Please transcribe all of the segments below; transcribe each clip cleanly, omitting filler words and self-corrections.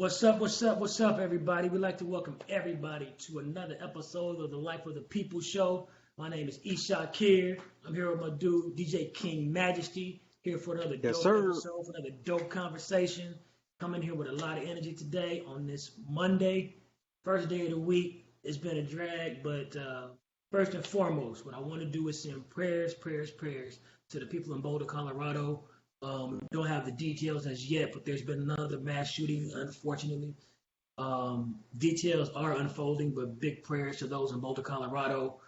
What's up? What's up? What's up, everybody? We'd like to welcome everybody to another episode of the Life of the People show. My name is Jacque here. I'm here with my dude, DJ King Majesty, here for another Yes, dope sir. episode, for another dope conversation. Coming here with a lot of energy today on this Monday, first day of the week. It's been a drag, but first and foremost, what I want to do is send prayers to the people in Boulder, Colorado. Don't have the details as yet, but there's been another mass shooting, unfortunately. Details are unfolding, but big prayers to those in Boulder, Colorado,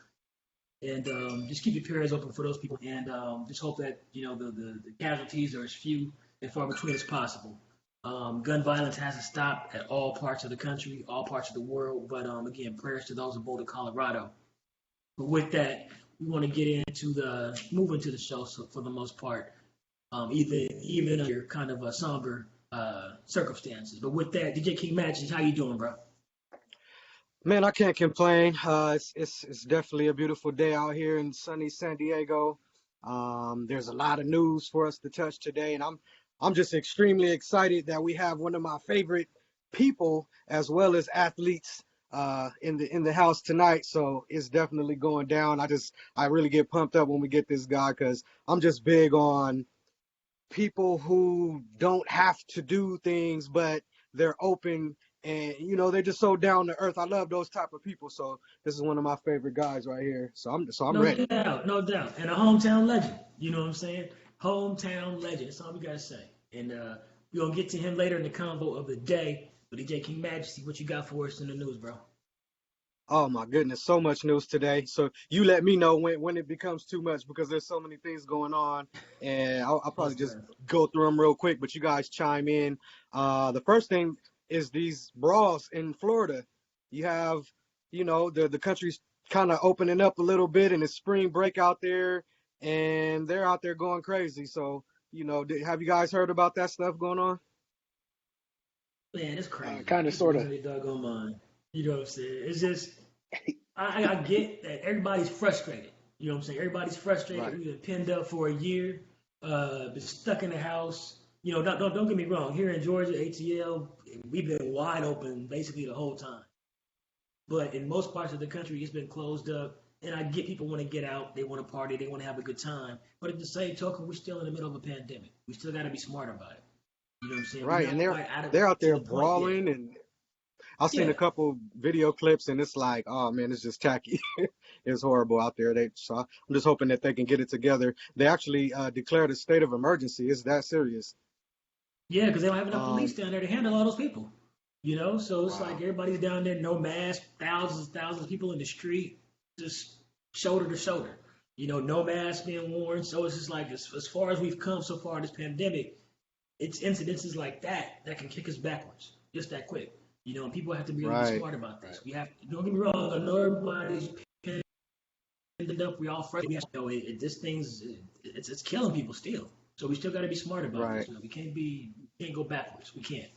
and just keep your prayers open for those people, and just hope that the casualties are as few and far between as possible. Gun violence hasn't stopped at all parts of the country, all parts of the world, but again, prayers to those in Boulder, Colorado. But with that, we want to get into the move into the show so for the most part, even under kind of a somber circumstances. But with that, DJ King Matches, how you doing, bro? Man, I can't complain. It's definitely a beautiful day out here in sunny San Diego. There's a lot of news for us to touch today, and I'm just extremely excited that we have one of my favorite people as well as athletes in the house tonight. So it's definitely going down. I really get pumped up when we get this guy because I'm just big on people who don't have to do things, but they're open and they're just so down to earth. I love those type of people. So this is one of my favorite guys right here. So I'm No ready. doubt, no doubt. And a hometown legend. You know what I'm saying? Hometown legend. That's all we gotta say. And we're gonna get to him later in the convo of the day. But DJ King Majesty, what you got for us in the news, bro? Oh my goodness, so much news today. So you let me know when it becomes too much because there's so many things going on, and I'll Yes, probably just sir. go through them real quick. But you guys chime in. The first thing is these brawls in Florida. You have, the country's kind of opening up a little bit, and it's spring break out there, and they're out there going crazy. So, have you guys heard about that stuff going on? Man, it's crazy. Kind of, It's sort of. losing their doggone mind. You know what I'm saying? It's just I get that everybody's frustrated. You know what I'm saying? Everybody's frustrated. Right. We've been pinned up for a year, been stuck in the house. Don't get me wrong. Here in Georgia, ATL, we've been wide open basically the whole time. But in most parts of the country, it's been closed up. And I get people want to get out, they want to party, they want to have a good time. But at the same token, we're still in the middle of a pandemic. We still got to be smart about it. You know what I'm saying? We're Right, and not they're quite out of they're out to there the point yet. brawling, and I've seen a Yeah, couple video clips, and it's like, oh man, it's just tacky. It's horrible out there. I'm just hoping that they can get it together. They actually declared a state of emergency. It's that serious. yeah, because they don't have enough police Um, down there to handle all those people. So it's like wow. everybody's down there, no mask, thousands of people in the street, just shoulder to shoulder. No mask being worn. So it's just like as far as we've come so far in this pandemic, it's incidences like that can kick us backwards just that quick. And people have to be really Right. smart about Right. this. We have don't get me wrong. I know everybody's pinned up. We all afraid. This it's killing people still. So we still got to be smart about this. Right. We can't go backwards. We can't.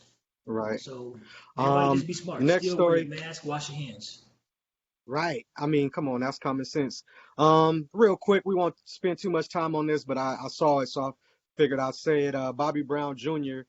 Right. So everybody just Um, be smart. next Still wear story. your mask. Wash your hands. Right. I mean, come on, that's common sense. Real quick, we won't spend too much time on this, but I saw it, so I figured I'd say it. Bobby Brown Jr.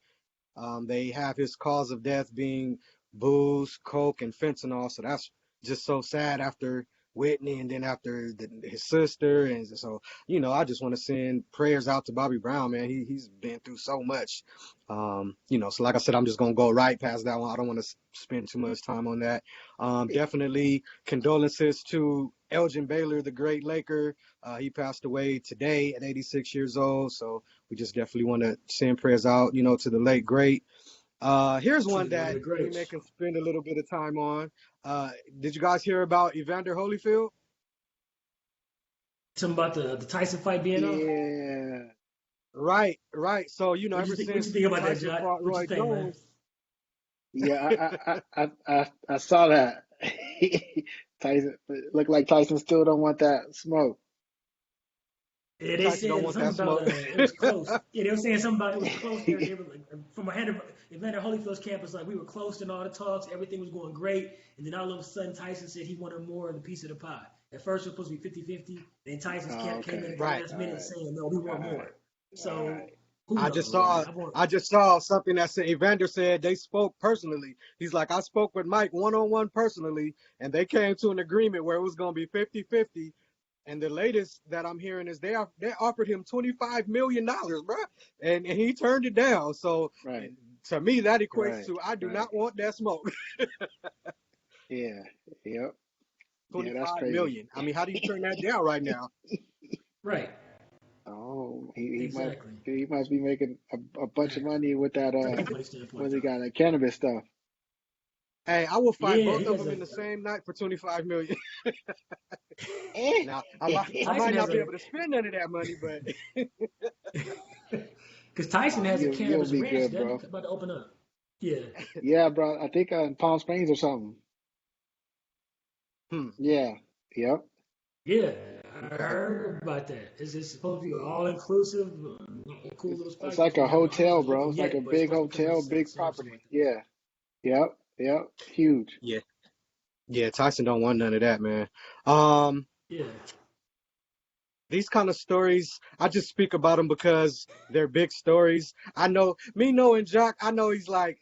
They have his cause of death being booze, coke, and fentanyl. So that's just so sad after Whitney and then after his sister. And so, I just want to send prayers out to Bobby Brown, man. He's been through so much. So like I said, I'm just going to go right past that one. I don't want to spend too much time on that. Definitely condolences to Elgin Baylor, the great Laker. He passed away today at 86 years old. So we just definitely want to send prayers out, to the late great. Here's one Truly one of that the we may greats. can spend a little bit of time on. Did you guys hear about Evander Holyfield? Something about the Tyson fight being off. Yeah. Right, right. So, What you ever think? What you since think about that, Tyson Jacque? fought What you Roy think, man? Jones, Yeah, I saw that. Tyson looked like Tyson still don't want that smoke. Yeah, they Tyson don't said want something that about smoke. it was close. Yeah, they were saying something about it was close. They were like from Evander Holyfield's campus, like we were close in all the talks, everything was going great, and then all of a sudden Tyson said he wanted more of the piece of the pie. At first it was supposed to be 50-50, then Tyson Oh, came in okay. at the Right, last All minute right. saying no, we All want right. more. All So right. Who I just knows, man? saw I just saw something that said Evander said they spoke personally. He's like, I spoke with Mike one on one personally, and they came to an agreement where it was gonna be 50-50. And the latest that I'm hearing is they offered him $25 million, bro, and he turned it down. So Right, to me, that equates right, to I do right. not want that smoke. Yeah, yep. Yeah, that's 25 crazy. million. I mean, how do you turn that down right now? Right. Oh, Exactly. he must be making a bunch of Exactly. money with that From his money what standpoint, he though. got, that cannabis stuff. Hey, I will fight Yeah, both he of has them a. in the same night for 25 million. Eh. Now, I Tyson might has not be a. able to spend none of that money, but Because Tyson Nah, has a you'll cannabis be ranch, good, doesn't bro. he? About to open up. Yeah. Yeah, bro. I think in Palm Springs or something. hmm, Yeah, yep. Yeah. I okay. heard about that. It's supposed to be all inclusive, cool little It's spot. like Supposed to a be, I don't know hotel, if it's bro. open It's like a yet, but it's big supposed to be coming hotel, soon, big something property. like that. Yeah, yep, yep. Huge. Yeah, yeah. Tyson don't want none of that, man. Um, Yeah. these kind of stories, I just speak about them because they're big stories. I know me knowing Jacque, I know he's like,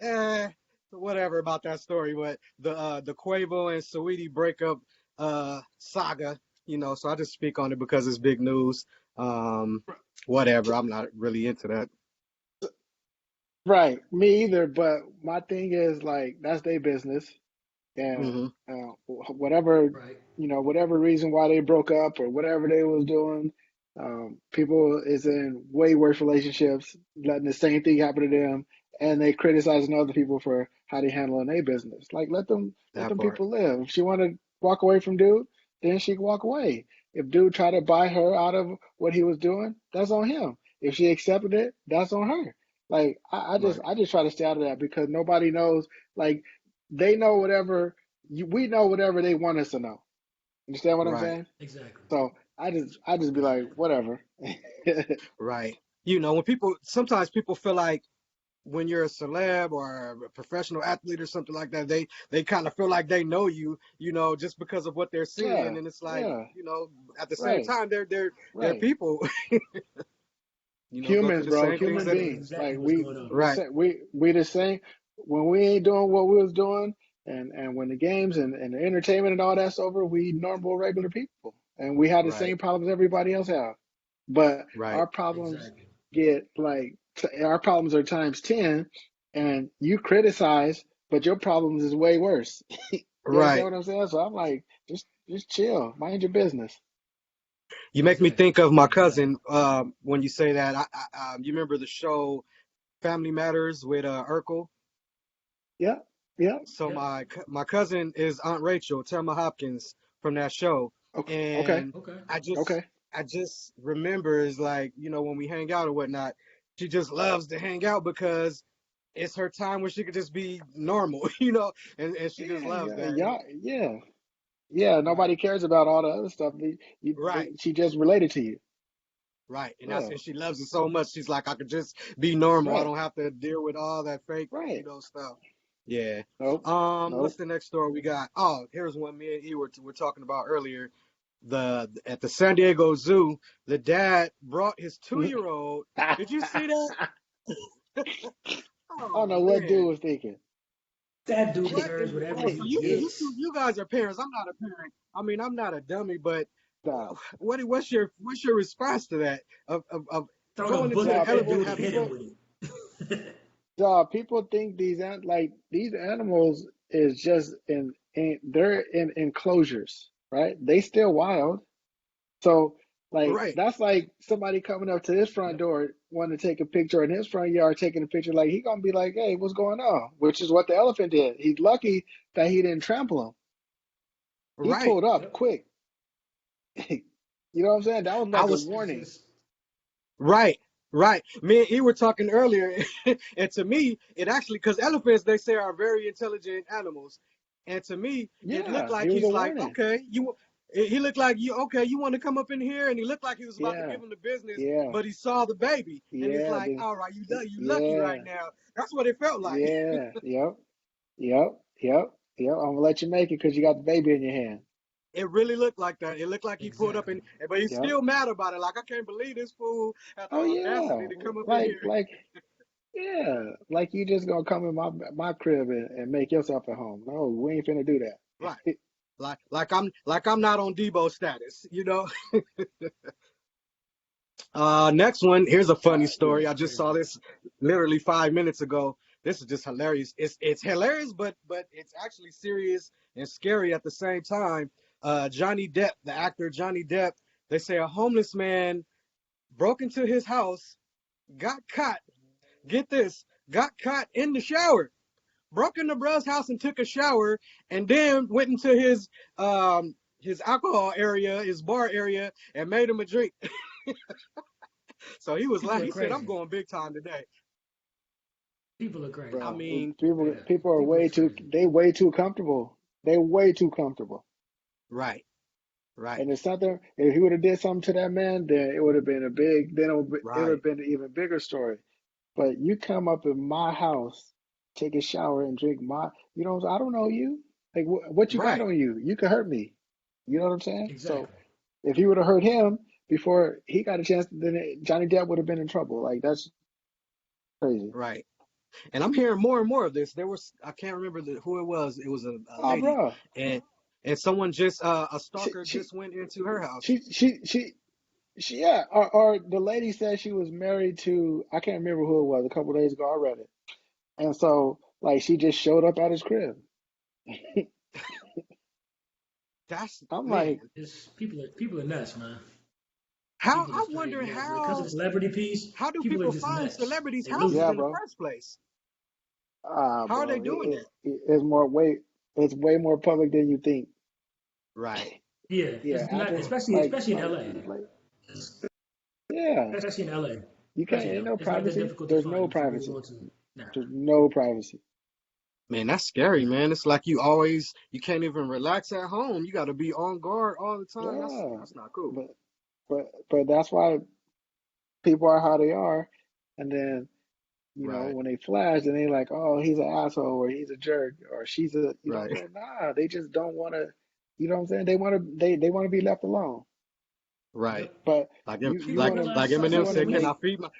whatever about that story, but the Quavo and Saweetie breakup saga, so I just speak on it because it's big news. Um, whatever, I'm not really into that. Right. Me either. But my thing is like that's their business. And Hmm. whatever Right. whatever reason why they broke up or whatever they was doing, people is in way worse relationships, letting the same thing happen to them, and they criticizing other people for how they handling their business. Like let That them part. people live. If she want to walk away from dude, then she can walk away. If dude try to buy her out of what he was doing, that's on him. If she accepted it, that's on her. Like Right. I just try to stay out of that because nobody knows. Like they know whatever we know whatever they want us to know. Understand what I'm Right. saying? Exactly. So I just be like, Exactly. whatever. Right. When sometimes people feel like when you're a celeb or a professional athlete or something like that, they kind of feel like they know you, just because of what they're seeing, Yeah, and it's like, yeah, at the same right, time, they're right. people, go Humans, through the bro, same things human Right. that. That's beings. exactly Like what's going on. we Right. say we the same when we ain't doing what we was doing and when the games and the entertainment and all that's over, we normal regular people. And we have the Right. same problems everybody else have. But Right. our problems Exactly. get our problems are times 10 and you criticize, but your problems is way worse. You understand Right. what I'm saying? So I'm like, just chill, mind your business. You make me Exactly. think of my Exactly. cousin when you say that. You remember the show Family Matters with Urkel? Yeah, yeah. So Yep. my cousin is Aunt Rachel, Thelma Hopkins from that show, Okay, okay, and Okay. I just okay. I just remember is like when we hang out or whatnot, she just loves to hang out because it's her time where she could just be normal, and she just Yeah, loves yeah, that. yeah, yeah, yeah. Right, Nobody cares about all the other stuff. right, She just related to you. right, Yeah, and she loves it so much. She's like, I could just be normal. I right, don't have to deal with all that fake, right. stuff. Yeah. Nope, What's nope. the next story we got? Oh, here's one me and E were talking about earlier. At the San Diego Zoo, the dad brought his 2-year-old. Did you see that? I don't Oh know what dude man, was thinking. That dude what deserves in the whatever world? So he you gets. you guys are parents. I'm not a parent. I mean, I'm not a dummy, but Nah, what's your response to that? Of Throwing a going into bullet nah. the at that elephant, dude and have hit him People, with it. people think these animals is just they're in enclosures, right? They still wild. So like right, that's like somebody coming up to his front Yep. door wanting to take a picture in his front yard, taking a picture. Like he gonna be like, "Hey, what's going on?" Which is what the elephant did. He's lucky that he didn't trample him. He right. pulled up Yep. quick. You know what I'm saying? That was I like a was It's warning. just right, right. Me and E were talking earlier, and to me, it actually because elephants they say are very intelligent animals, and to me, it looked Yeah, like it was a he's like, warning. okay, He looked like you. Okay, you want to come up in here, and he looked like he was about to Yeah, give him the business, yeah, but he saw the baby, and he's yeah, like, all right, you lucky right yeah, now. That's what it felt like. yeah, yep, yep, yep, yep. I'm gonna let you make it because you got the baby in your hand. It really looked like that. It looked like he pulled up, Exactly. but he's Yep. still mad about it. Like, I can't believe this fool had the Oh audacity yeah. to come up in Like here. like yeah. Like you just gonna come in my crib and make yourself at home. No, we ain't finna do Right. that. Like I'm not on Debo status, you know. Next one. Here's a funny Yeah. story. I just saw this literally 5 minutes ago. This is just hilarious. It's hilarious, but it's actually serious and scary at the same time. Johnny Depp, the actor Johnny Depp, they say a homeless man broke into his house, got caught. Get this, got caught in the shower. Broke into bruh's house and took a shower, and then went into his alcohol area, his bar area, and made him a drink. So he was People like, are he said, "I'm crazy. going big time today." People are crazy. I Bro, mean, people Yeah. people are People are way too crazy. they way too comfortable. They way too comfortable. right, right, And it's something if he would have did something to that man, then it would have been a big then it would right, have been an even bigger story. But you come up in my house, take a shower and drink my I don't know you. Like what you got right. on you? You could hurt me. You know what I'm saying? So Exactly. if he would have hurt him before he got a chance, then Johnny Depp would have been in trouble. Like that's crazy. Right. And I'm hearing more and more of this. There was, I can't remember who it was. It was a Oh, lady, bro. and someone just a She stalker she just went into her house. yeah. Or the lady said she was married to I can't remember who it was. A couple days ago, I read it, and so like she just showed up at his crib. That's I'm like, man. It's people are nuts, man. How People I'm just straight, wondering when it comes to the celebrity piece, how do people are people just find nuts. celebrities' They lose houses it. yeah, in the bro. first place? How are they Bro, doing that? it's it's way more public than you think. Right, Yeah, Yeah, it's not, after especially in like LA. like yeah, Especially in LA. you can't Especially in ain't LA. no It's not that privacy. difficult to There's find no if you really privacy. want to. Nah. There's no privacy. man. That's scary, man. It's like you can't even relax at home. You got to be on guard all the time. Yeah, That's not cool. but but that's why people are how they are, and then Right, when they flash, then they like, oh, he's an asshole or he's a jerk or she's a, right, what I'm saying? Nah, they just don't want to, what I'm saying? They want to be left alone. right. Yep. But Like you People like want to, like realize you Eminem something want to said, when make,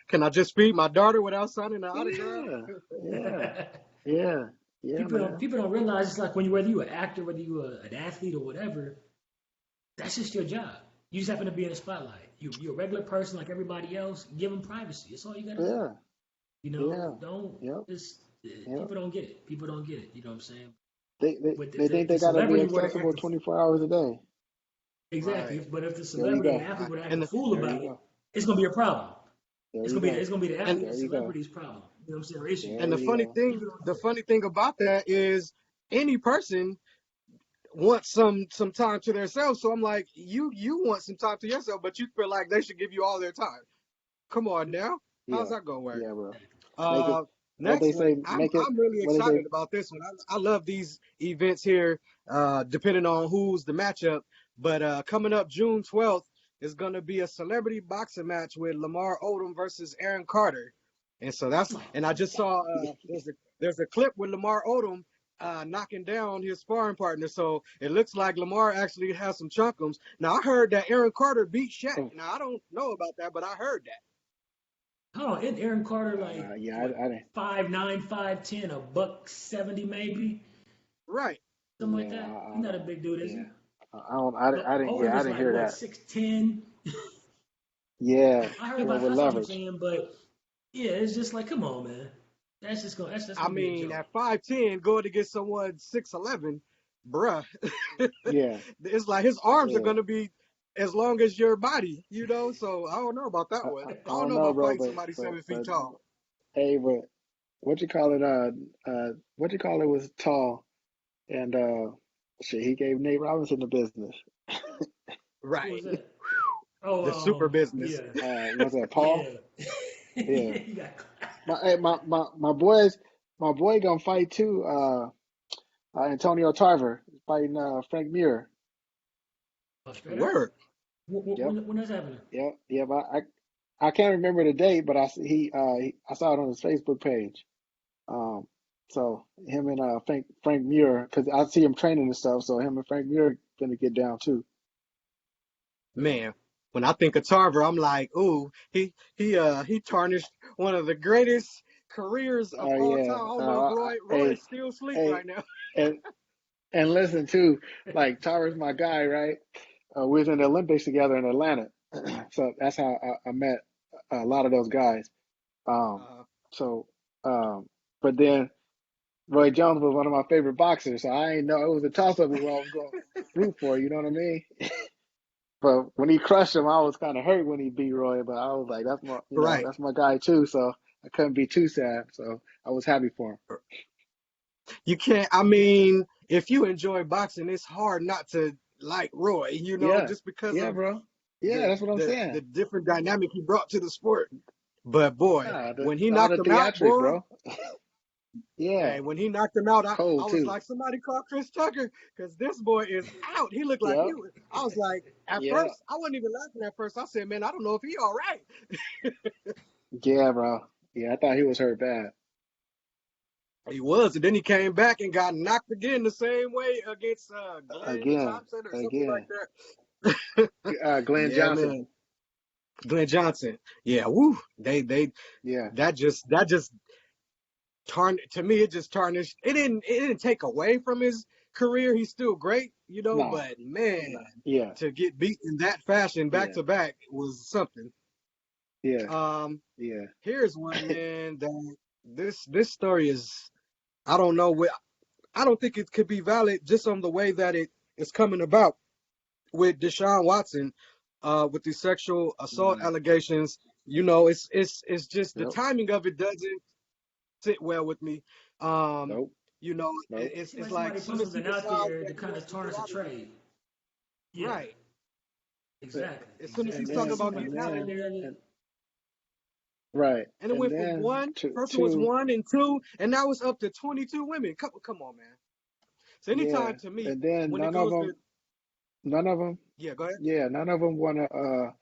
can I just feed my daughter without signing an autograph? yeah, yeah, yeah, yeah, man. people don't realize it's like whether you're an actor, whether you're an athlete or whatever, that's just your job. You just happen to be in the spotlight. You're a regular person like everybody else. Give them privacy. That's all you got to do. Yeah, yeah, Don't yep, just yep. people don't get it. People don't get it. You know what I'm saying? With They think the they got to be celebrity were to accessible act 24 hours a day. exactly, Right, but if the There you celebrity and the go. athlete right. were to act a And fool There you about it, go. it's gonna be a problem. There you go. It's gonna be the and athlete and There you go. celebrity's problem. You know what I'm saying? Or issue. There and you go. People don't the get it. funny thing about that is any person wants some time to themselves. So I'm like, you want some time to yourself, but you feel like they should give you all their time. Come on now, how's Yeah, that gonna work? yeah, bro. Make it Uh, what they Next one, say. Make it I'm really what they say. excited about this one. I love these events here, depending on who's the matchup. But coming up June 12th is gonna be a celebrity boxing match with Lamar Odom versus Aaron Carter, and so and I just saw there's a clip with Lamar Odom knocking down his sparring partner. So it looks like Lamar actually has some chunkums. Now I heard that Aaron Carter beat Shaq. Oh, Now I don't know about that, but I heard that. Hold on, isn't Aaron Carter like yeah, what I didn't. 5'9", 5'10", a buck 70 maybe, Right. something like Yeah, that? He's I not a don't. big dude, is Yeah, he? I don't. I didn't. Odom Yeah, I is didn't like hear what that. 6'10". Yeah, I heard yeah, about with that's what I'm leverage. saying, but yeah, it's just like come on, man. That's I gonna be a mean, joke. at 5'10", going to get someone 6'11", bruh. Yeah, It's like his arms are yeah. gonna be as long as your body, So I don't know about that one. I I don't don't know know, about bro, fighting somebody seven feet but tall. hey, but what you call it? What you call it was tall, and shit. He gave Nate Robinson the business. Who was Right. that? The Oh, super business. yeah, Was that Paul? yeah. Yeah. You got My boy gonna fight too. Antonio Tarver fighting Frank Mir. oh, straight up. Word. Yep, When that's happening? yep, yep. I can't remember the date, but I saw it on his Facebook page. Um, So him and Frank Muir, because I see him training and stuff. So him and Frank Muir gonna get down too. Man, when I think of Tarver, I'm like, ooh, he tarnished one of the greatest careers of Oh all yeah. time. I don't know if Roy Hey, is still asleep hey, right now. and and listen too, like Tyra's my guy, right? We was in the Olympics together in Atlanta, so that's how I met a lot of those guys. Um, Uh, so, um, but then Roy Jones was one of my favorite boxers, so I ain't know it was a toss up who I was going to root for. You know what I mean? But when he crushed him, I was kind of hurt when he beat Roy. But I was like, that's my, right. that's my guy too. So I couldn't be too sad. So I was happy for him. You can't, I mean, if you enjoy boxing, it's hard not to like Roy, Yeah, just because yeah, of bro. Yeah, the that's what I'm the saying. different dynamic he brought to the sport. But boy, Nah, when he all knocked the him out, theatrics, boy, bro. Yeah, hey, when he knocked him out, I cold was too. like, somebody call Chris Tucker, because this boy is out. He looked like Yep, he was. I was like, at yeah, first, I wasn't even laughing at first. I said, man, I don't know if he all right. yeah, bro. Yeah, I thought he was hurt bad. He was, and then he came back and got knocked again the same way against Glenn Again, Johnson or something like again. that. Glenn Yeah, Johnson. man. Glenn Johnson. Yeah, woo. They Yeah, that just to me it just tarnished. It didn't take away from his career. He's still great, no, but man, no. Yeah, to get beat in that fashion back yeah, to back was something. yeah, Um yeah. Here's one, man, that this story is, I don't know what, I don't think it could be valid just on the way that it is coming about with Deshaun Watson, with the sexual assault Mm, allegations. It's just the nope, timing of it doesn't sit well with me. Um, nope, nope. Seems it's like like somebody as soon put as he something out decides there that to he kind wants of to get tarnish a out of it, trade. Yeah, right? exactly, As soon as exactly. he's And It talking just then, seemed about like and getting it's out of out then, there, there. and right, and it and went from then one, to first it was to one and two, and now it's up to 22 women. Come on, man. So yeah, anytime to me, and then when it goes to, none of them, yeah, go ahead. yeah, none of them want to.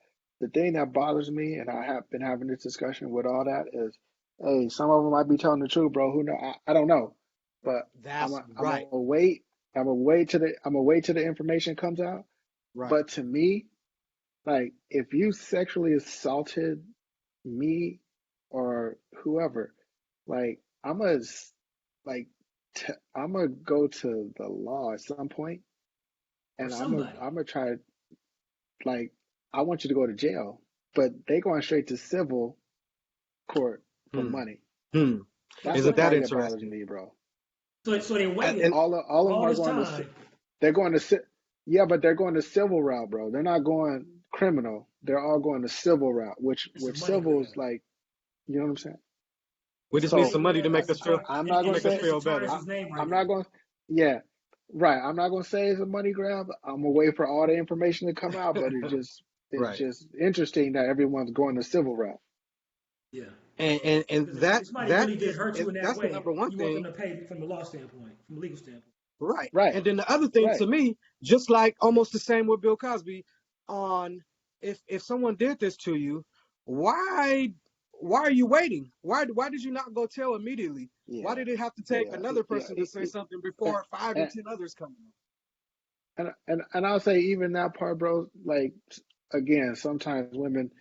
The thing that bothers me, and I have been having this discussion with all that is, hey, some of them might be telling the truth, bro. Who know? I don't know, but That's I'm right, gonna wait. I'm gonna wait till the information comes out. right. But to me, like, if you sexually assaulted me or whoever, like, like, I'm gonna go to the law at some point, Or and somebody. I'm gonna try, like, I want you to go to jail, but they going straight to civil court for Hmm. money. Hmm. That's the Isn't that part that bothers interesting? Me, bro. So they And waited All of them all are this going to, time. they're going to, yeah, but they're going to civil route, bro. They're not going criminal. They're all going to civil route, It's a which money civil is grab. like, you know what I'm saying? we It's a just need So money some money to grab. make us feel I'm not to gonna make us say, It's to feel better. tarnish I, his name right I'm now. not going, yeah, right. I'm not gonna say it's a money grab. I'm gonna wait for all the information to come out, but it's Right. just interesting that everyone's going the civil route. Yeah. And Because that if somebody that really did hurt you in that that's the way, number one you want them thing. to pay from the law standpoint, from a legal standpoint. Right. Right, And then the other thing to right. me, just like almost the same with Bill Cosby, on if someone did this to you, why why are you waiting? Why did you not go tell immediately? Why Yeah, did it have to take yeah, another yeah. person to say something And, before five and and 10 others come in? and I'll say even that part, bro. Like, again, sometimes women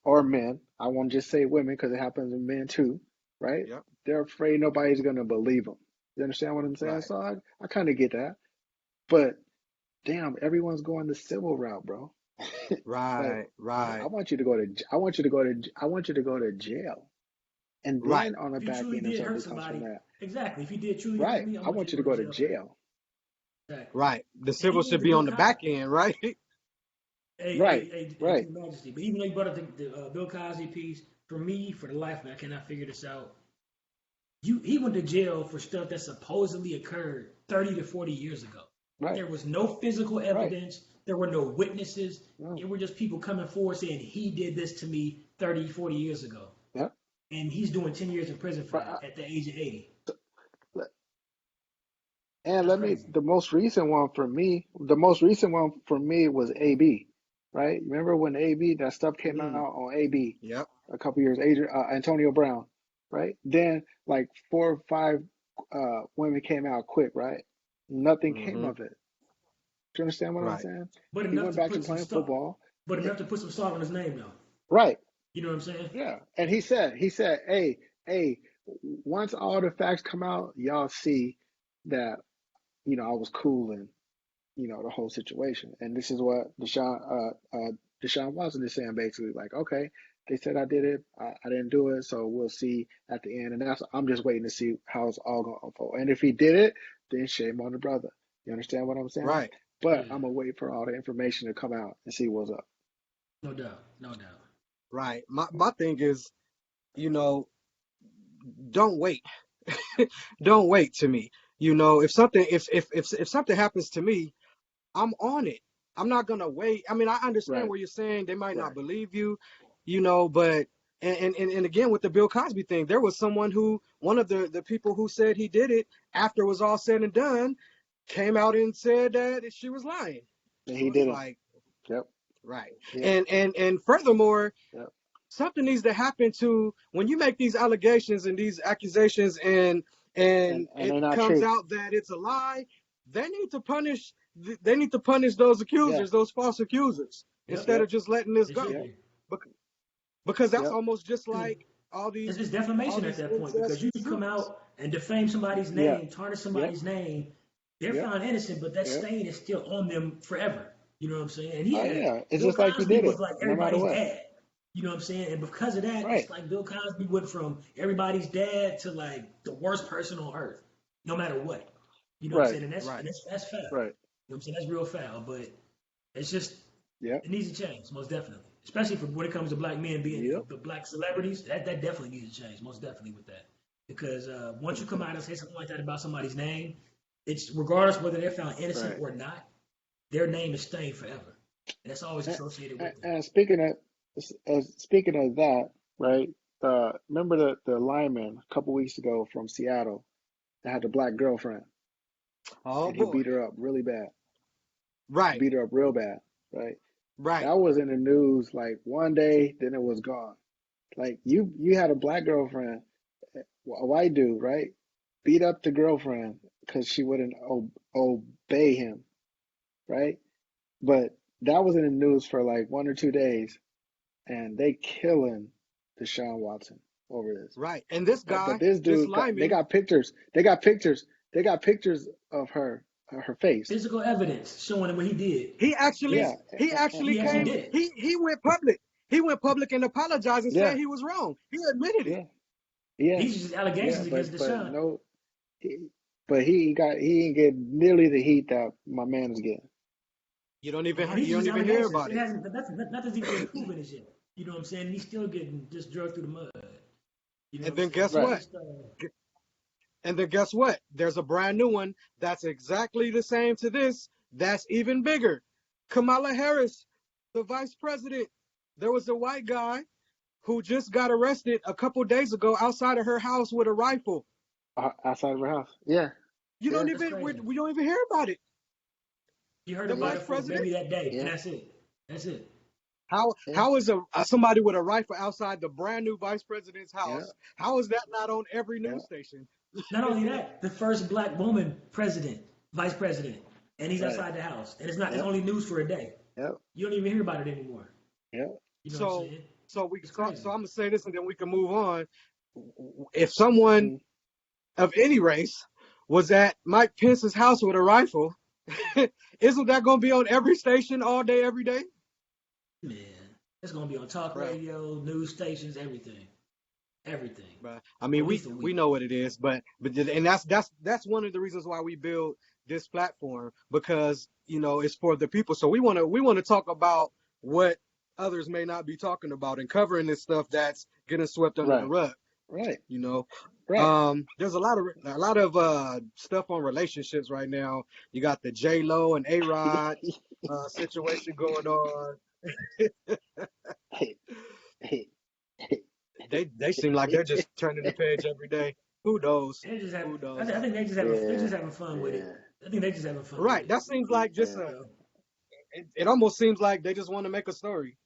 or men, I won't just say women because it happens in men too, right? Yep. They're afraid nobody's gonna believe them. You understand what I'm saying? Right. So I kind of get that, but damn, everyone's going the civil route, bro. Like, Right. I Right. want you to go to, I want you to go to jail, and Right. then on the If you back truly end, if did hurt something comes from somebody, that, exactly. If you did truly hurt right? me, I I want you want to you to go to go to jail for that. jail, Exactly. Right. The And civil even with should the be Bill on the back Cosby, end, right? right? to Right? your majesty, but even though you brought up the Bill Cosby piece, for me, for the life of me, I cannot figure this out. He went to jail for stuff that supposedly occurred 30 to 40 years ago. Right? There was no physical Right? evidence. There were no witnesses. No. It were just people coming forward saying he did this to me 30, 40 years ago. Yeah. And he's doing 10 years in prison for But that at the age of 80. and That's let me crazy. the most recent one for me was AB, right? Remember when AB that stuff came out Mm. on AB Yep. a couple years, Adrian, Antonio Brown, right? Then like 4 or 5 women came out quick, right? Nothing came Mm-hmm. of it. Do you understand what I'm Right. saying? But He enough went to back to put some playing stuff, football. but Eh, enough to put some salt on his name though. Right. You know what I'm saying? Yeah. And he said, hey, once all the facts come out, y'all see that, I was cool in, the whole situation. And this is what Deshaun Watson is saying basically, like, okay, they said I did it, I didn't do it, so we'll see at the end. And I'm just waiting to see how it's all gonna unfold. And if he did it, then shame on the brother. You understand what I'm saying? Right. But Yeah, I'm gonna wait for all the information to come out and see what's up. no doubt, no doubt. Right. My thing is, you know, don't wait. Don't wait to me. If something happens to me, I'm on it. I'm not gonna wait. I mean, I understand Right, what you're saying. They might not right. believe you, but and again with the Bill Cosby thing, there was someone who one of the people who said he did it after it was all said and done came out and said that she was lying. And he So it's didn't. like, Yep, right. yep, And furthermore, yep. something needs to happen to when you make these allegations and these accusations and And it they're not comes true. out that it's a lie. They need to punish they need to punish those Yeah, accusers, those false accusers, Yep, instead yep, of just letting this they go. should yep, be. Bec- because that's yep. almost just 'Cause like all it's these just all defamation at these that point because incest you come suits. out and defame somebody's Yeah, name, tarnish yep, somebody's name. They're yep, found innocent, but that yep. stain is still on them forever. You know what I'm saying? And Oh yeah, it's Bill just like you Cosby did was it, like no matter everybody's what. dad. You know what I'm saying? And because of that, Right, it's like Bill Cosby went from everybody's dad to like the worst person on earth, no matter what. You know what I'm right, saying? Right. That's foul. You know right. what I'm saying? That's real foul. But it's just Yep, it needs to change, most definitely. Especially for when it comes to black men being yep. the black celebrities, that definitely needs to change, most definitely with that. Because once you come out and say something like that about somebody's name, it's regardless whether they're found innocent Right. or not, their name is stained forever, and that's always And, associated and, with them. and speaking of that, right? Remember the lineman a couple weeks ago from Seattle that had the black girlfriend, Oh and he boy. beat her up really bad. Right. Beat her up real bad, right? Right. That was in the news like one day, then it was gone. Like you had a black girlfriend, a white dude, right? Beat up the girlfriend because she wouldn't obey him, right? But that was in the news for like 1 or 2 days, and they killing Deshaun Watson over this. Right. And this But guy, this this dude got they lineman, got pictures. They got pictures. They got pictures of her face. Physical evidence showing what he did. he actually Yeah, he actually He actually came did it. he went public. He went public and apologized and yeah, said he was wrong. He admitted it. yeah, yeah, These are just yeah. allegations But against but Deshaun. no, he, but he ain't get nearly the heat that my man is getting. And these You are don't just even hear allegations. about It it. hasn't nothing's even been proven as yet. You know what I'm saying? And he's still getting just drugged through the mud. You know what And I'm then saying? guess It's Right. what? just And then guess what? There's a brand new one that's exactly the same to this. That's even bigger. Kamala Harris, the vice president. There was a white guy who just got arrested a couple days ago outside of her house with a rifle. Outside of her house. Yeah, You yeah, don't that's even crazy. we don't even hear about it. You heard The about yeah, vice it for president. maybe that day, and yeah, that's it. That's it. yeah, How is a somebody with a rifle outside the brand new vice president's yeah, house? How is that not on every yeah, news station? Not only that, the first black woman president, vice president, and he's right. outside the house, and it's not. It's Yep, only news for a day. yep, You don't even hear about it anymore. yep. You know what I'm So saying? It's so crazy. I'm gonna say this and then we can move on. If someone Mm. of any race was at Mike Pence's house with a rifle, isn't that going to be on every station all day, every day? Man, it's gonna be on talk Bruh, radio, news stations, everything, everything, bruh. I mean, for at least a we week. know what it is, but and that's one of the reasons why we build this platform because it's for the people. So we want to talk about what others may not be talking about and covering this stuff that's getting swept under the Right, rug. right, You know, right. there's a lot of stuff on relationships right now. You got the J Lo and A Rod situation going on. They seem like they're just turning the page every day. Who knows? And they just have. Who knows? I think they Yeah, just having fun with it. yeah, I think they just having fun with Right. it. That seems like just yeah. You a. know, It almost seems like they just want to make a story.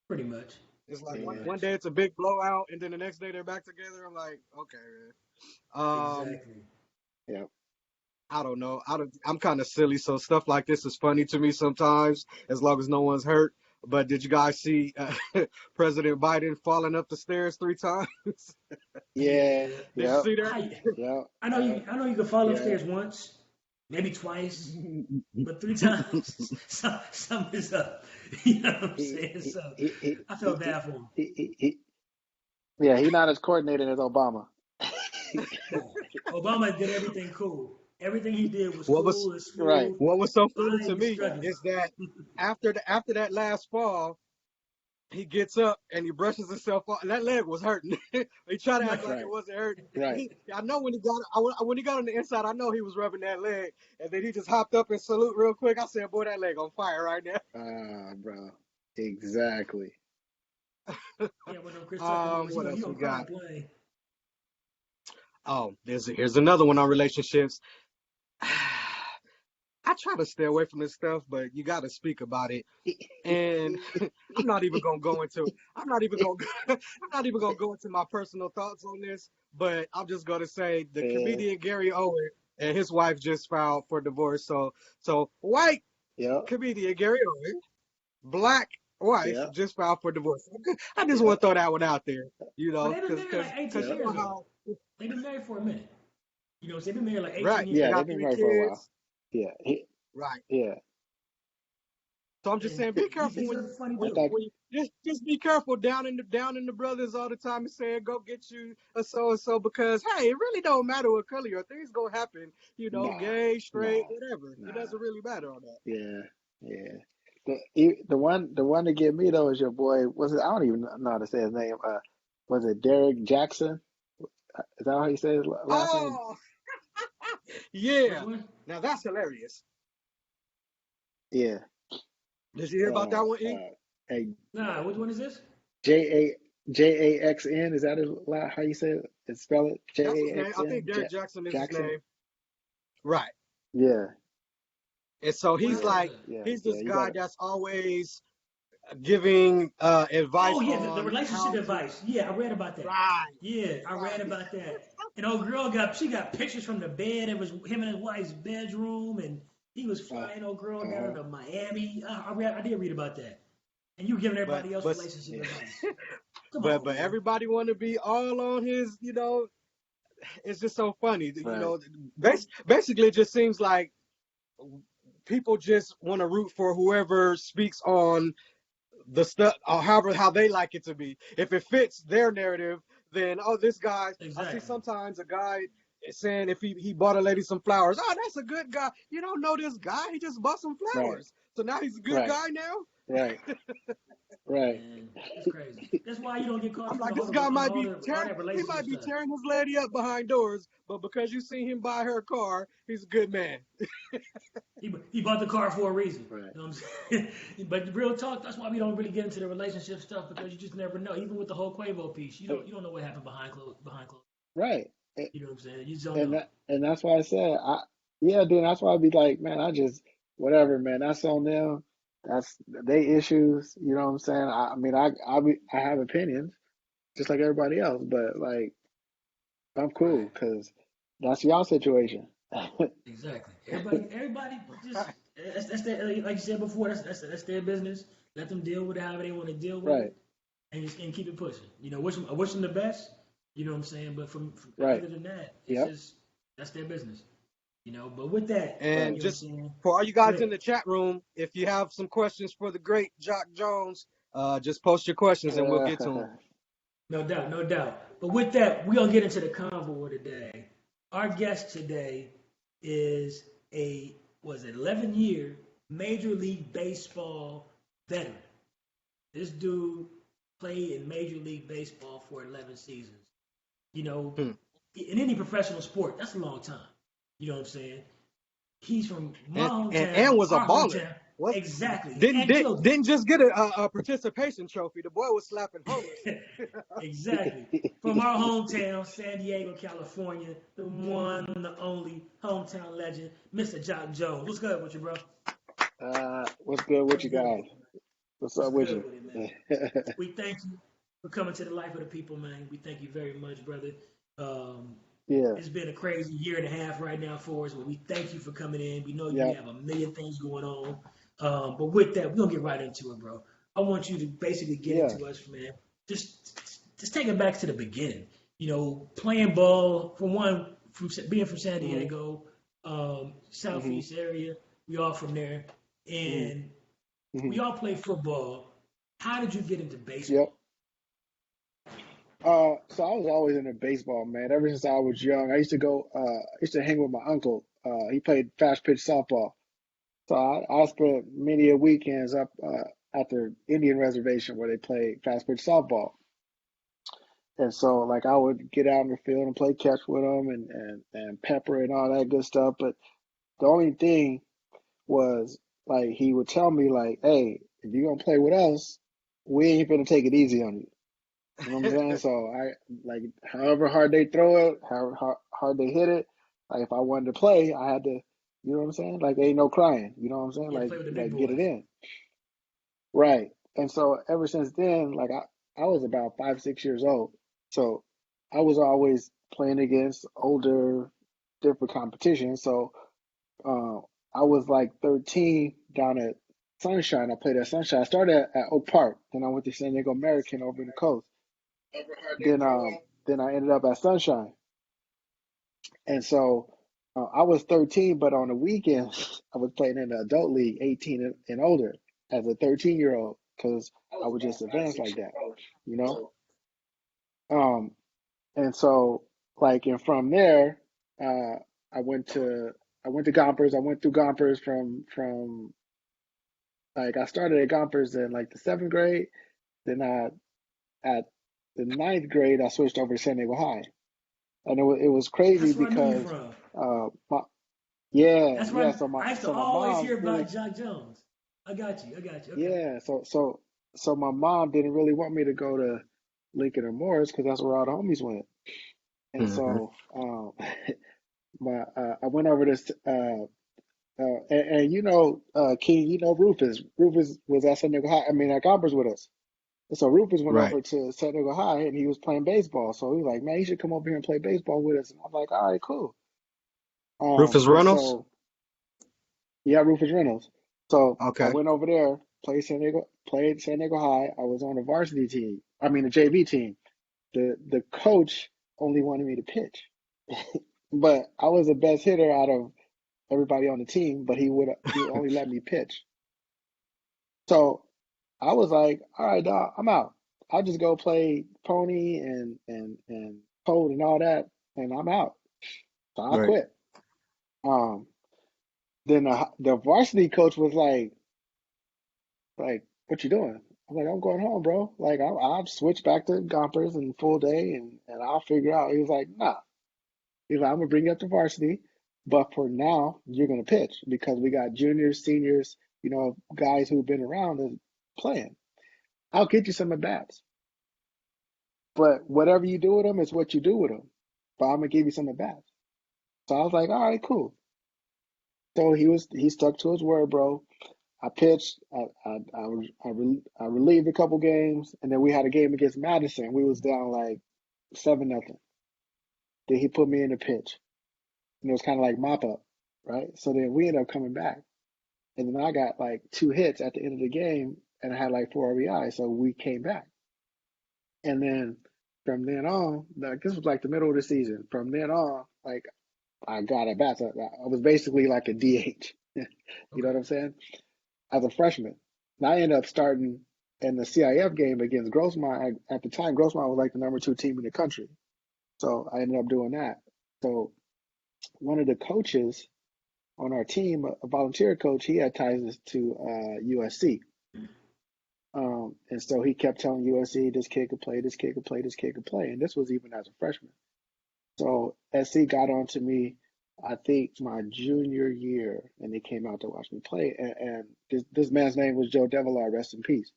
pretty much. It's like Pretty Yeah. one much. day it's a big blowout, and then the next day they're back together. I'm like, okay, man. Um, Exactly. Yeah. I don't know. I'm kind of silly, so stuff like this is funny to me sometimes, as long as no one's hurt. But did you guys see President Biden falling up the stairs 3 times? Yeah. Yeah. Did you Yep. see that? I Yep. I know you can fall Yeah. upstairs once, maybe twice, but 3 times something is up. You know what I'm He saying? he So he he I he, felt he, bad for him. he yeah, he's not as coordinated as Obama. Oh, Obama did everything cool. Everything he did was What was cool and Right. smooth. what was so funny to Biden is me struggling. is that after that last fall, he gets up and he brushes himself off, and that leg was hurting. He tried to act like it Right. wasn't hurting. Right. I know when he got on the inside, I know he was rubbing that leg, and then he just hopped up and salute real quick. I said, "Boy, that leg on fire right now." Bro. Exactly. Yeah, when them Chris Tucker moments, What he else we don't cry on got? plane. Oh, here's another one on relationships. I try to stay away from this stuff, but you got to speak about it. And I'm not even gonna go into I'm not even gonna I'm not even gonna go into my personal thoughts on this, but I'm just gonna say the Yeah. comedian Gary Owen and his wife just filed for divorce. So white Yep. comedian Gary Owen, black wife Yep. just filed for divorce. I just want Yep. to throw that one out there, But they've been because married like 18 you Yep. know years though. how They've been married for a minute. You know, so they've been married like 18 right they Yeah, years. they've got been three married for a while. kids, Yeah. right? Yeah. So I'm just And saying, be careful he's when a funny I dude. thought just be careful down in the brothers all the time and saying go get you a so and so because hey, it really don't matter what color your things gonna happen. nah, Gay, straight, nah, whatever. It nah. doesn't really matter on that. Yeah. Yeah. The one to get me though is your boy. Was it? I don't even know how to say his name. Was it Derek Jackson? Is that how you say his last name? Oh Which yeah, one? now that's hilarious. Yeah. Did you hear about that one? E? Hey, Nah, which one is this? Jackson. Is that how you say it? It's spell it That's his name. I think Jaxn Derek Jackson is his Jackson. name. Right. Yeah. And so What he's happened Yeah. with like that? Yeah. he's Yeah. this You guy gotta. that's always giving Oh advice yeah, the on relationship how to advice. Yeah, I read about that. right, Yeah, I read right. about that. And old girl got pictures from the bed. It was him and his wife's bedroom, and he was Uh. flying old girl down Uh. to Miami. I did read about that. And you giving But everybody else but relationship Yeah. advice. Come but on, but man. everybody want to be all on his, it's just so funny. Right. Basically, it just seems like people just want to root for whoever speaks on the stuff, or however how they like it to be. If it fits their narrative, then oh, this guy. I see Exactly. sometimes a guy saying if he bought a lady some flowers, oh, that's a good guy. You don't know this guy. He just bought some Right. flowers, so now he's a good Right. guy now. Right. Right. Man, it's crazy. That's why you don't get caught I'm up on like, the this whole guy on might all be the all tearing, that he relationship might be stuff. tearing this lady up behind doors, but because you see him buy her car, he's a good man. He bought the car for a reason. Right. You know what I'm saying? But real talk, that's why we don't really get into the relationship stuff because you just never know. Even with the whole Quavo piece, you don't know what happened behind closed. Right. You know what I'm saying? You just don't And know. that's why I said yeah, dude, that's why I'd be like, man, I just whatever, man, that's on them. That's they issues, you know what I'm saying? I mean I have opinions just like everybody else, but like I'm Right. cool because that's y'all situation. Exactly. Everybody just that's their like you said before. That's their business. Let them deal with it however they want to deal with Right, it, and keep it pushing. I wish them the best. You know what I'm saying? But from right. other than that, it's Yep, just that's their business. But with that, And right. you know what I'm just saying? for all you Go guys in ahead. the chat room, if you have some questions for the great Jock Jones, just post your questions and we'll get to them. No doubt, no doubt. But with that, we're gonna get into the convo today. Our guest today is a 11-year Major League Baseball veteran. This dude played in Major League Baseball for 11 seasons. You know, Hmm. in any professional sport, that's a long time. You know what I'm saying? He's from my And hometown, was a our baller. hometown. What Exactly. didn't And did, killed didn't just get a participation trophy. The boy was slapping homers. it. Exactly. From our hometown, San Diego, California, the one, the only hometown legend, Mr. Jacque Jones. What's good with you, bro? What's good with What's you good with guys? you, man? What's What's up with good you? with it, man? We thank you for coming to the life of the people, man. We thank you very much, brother. Um, Yeah. It's been a crazy year and a half right now for us, but we thank you for coming in. We know you Yep. have a million things going on. But with that, we're gonna get right into it, bro. I want you to basically get Yeah. into us, man. Just take it back to the beginning. Playing ball for one, from being from San Mhm. Diego, Mhm. southeast area. We all from there, Mhm. and we Mhm. all play football. How did you get into Yep. baseball? So I was always into baseball, man. Ever since I was young, I used to go. I used to hang with my uncle. He played fast pitch softball. So I spent many a weekends up at the Indian reservation where they play fast pitch softball. And so like I would get out in the field and play catch with them and pepper and all that good stuff. But the only thing was like he would tell me like, hey, if you're gonna play with us, we ain't gonna take it easy on you. You know what I'm saying? So I like however hard they throw it, however hard they hit it. Like if I wanted to play, I had to. You know what I'm saying? Like ain't no crying. You know what I'm saying? Yeah, play with the big Like get it boys. in. Right. And so ever since then, like I was about 5, 6 years old. So I was always playing against older, different competition. So uh, I was like 13 down at Sunshine. I played at Sunshine. I started at Oak Park, then I went to San Diego American over in the coast. Then then I ended up at Sunshine. And so I was 13, but on the weekends I was playing in the adult league, 18 and older, as a 13-year-old, because I was just advanced like that, you know. Um, and so like and from there, uh, I went to I went to Gompers. I went through Gompers from like I started at Gompers in like the seventh grade. Then at the ninth grade I switched over to San Diego High, and it was crazy That's where I knew you because from. my yeah, That's yeah. where So my I used to so my always mom hear really about Jacque Jones. I got you. I got you. Okay. yeah. So my mom didn't really want me to go to Lincoln or Morris because that's where all the homies went. And Hmm. so my I went over to and King, Rufus. Rufus was at San Diego High. I mean at Gompers with us. And so Rufus went Right. over to San Diego High and he was playing baseball. So he was like, man, you should come over here and play baseball with us. And I'm like, all right, cool. Rufus And Reynolds. so yeah, Rufus Reynolds. So I Okay. went over there, played San Diego High. I was on the varsity team. I mean the JV team. The coach only wanted me to pitch, but I was the best hitter out of everybody on the team. But he only let me pitch. So I was like, all right, dog, I'm out. I'll just go play pony and code and all that, and I'm out. So I Right. quit. Um, then the varsity coach was like, what you doing? I'm like, I'm going home, bro. Like, I'll switch back to Gompers and full day, and I'll figure out. He was like, nah. He's like, I'm gonna bring you up to varsity, but for now, you're gonna pitch because we got juniors, seniors, guys who've been around and playing. I'll get you some at bats, but whatever you do with them is what you do with them. But I'm gonna give you some at bats. So I was like, all right, cool. So he stuck to his word, bro. I pitched. I relieved a couple games, and then we had a game against Madison. We was down like 7-0. Then he put me in the pitch, and it was kind of like mop up, right? So then we ended up coming back, and then I got like 2 hits at the end of the game, and I had like 4 RBI. So we came back, and then from then on, like this was like the middle of the season. From then on, like I got at bats. I was basically like a DH. You know Okay. what I'm saying? As a freshman. And I ended up starting in the CIF game against Grossmont. At the time, Grossmont was like the number 2 team in the country. So I ended up doing that. So one of the coaches on our team, a volunteer coach, he had ties to USC. And so he kept telling USC, this kid could play, this kid could play, this kid could play. And this was even as a freshman. So SC got on to me, I think my junior year, and they came out to watch me play. And this man's name was Joe Devilar, rest in peace.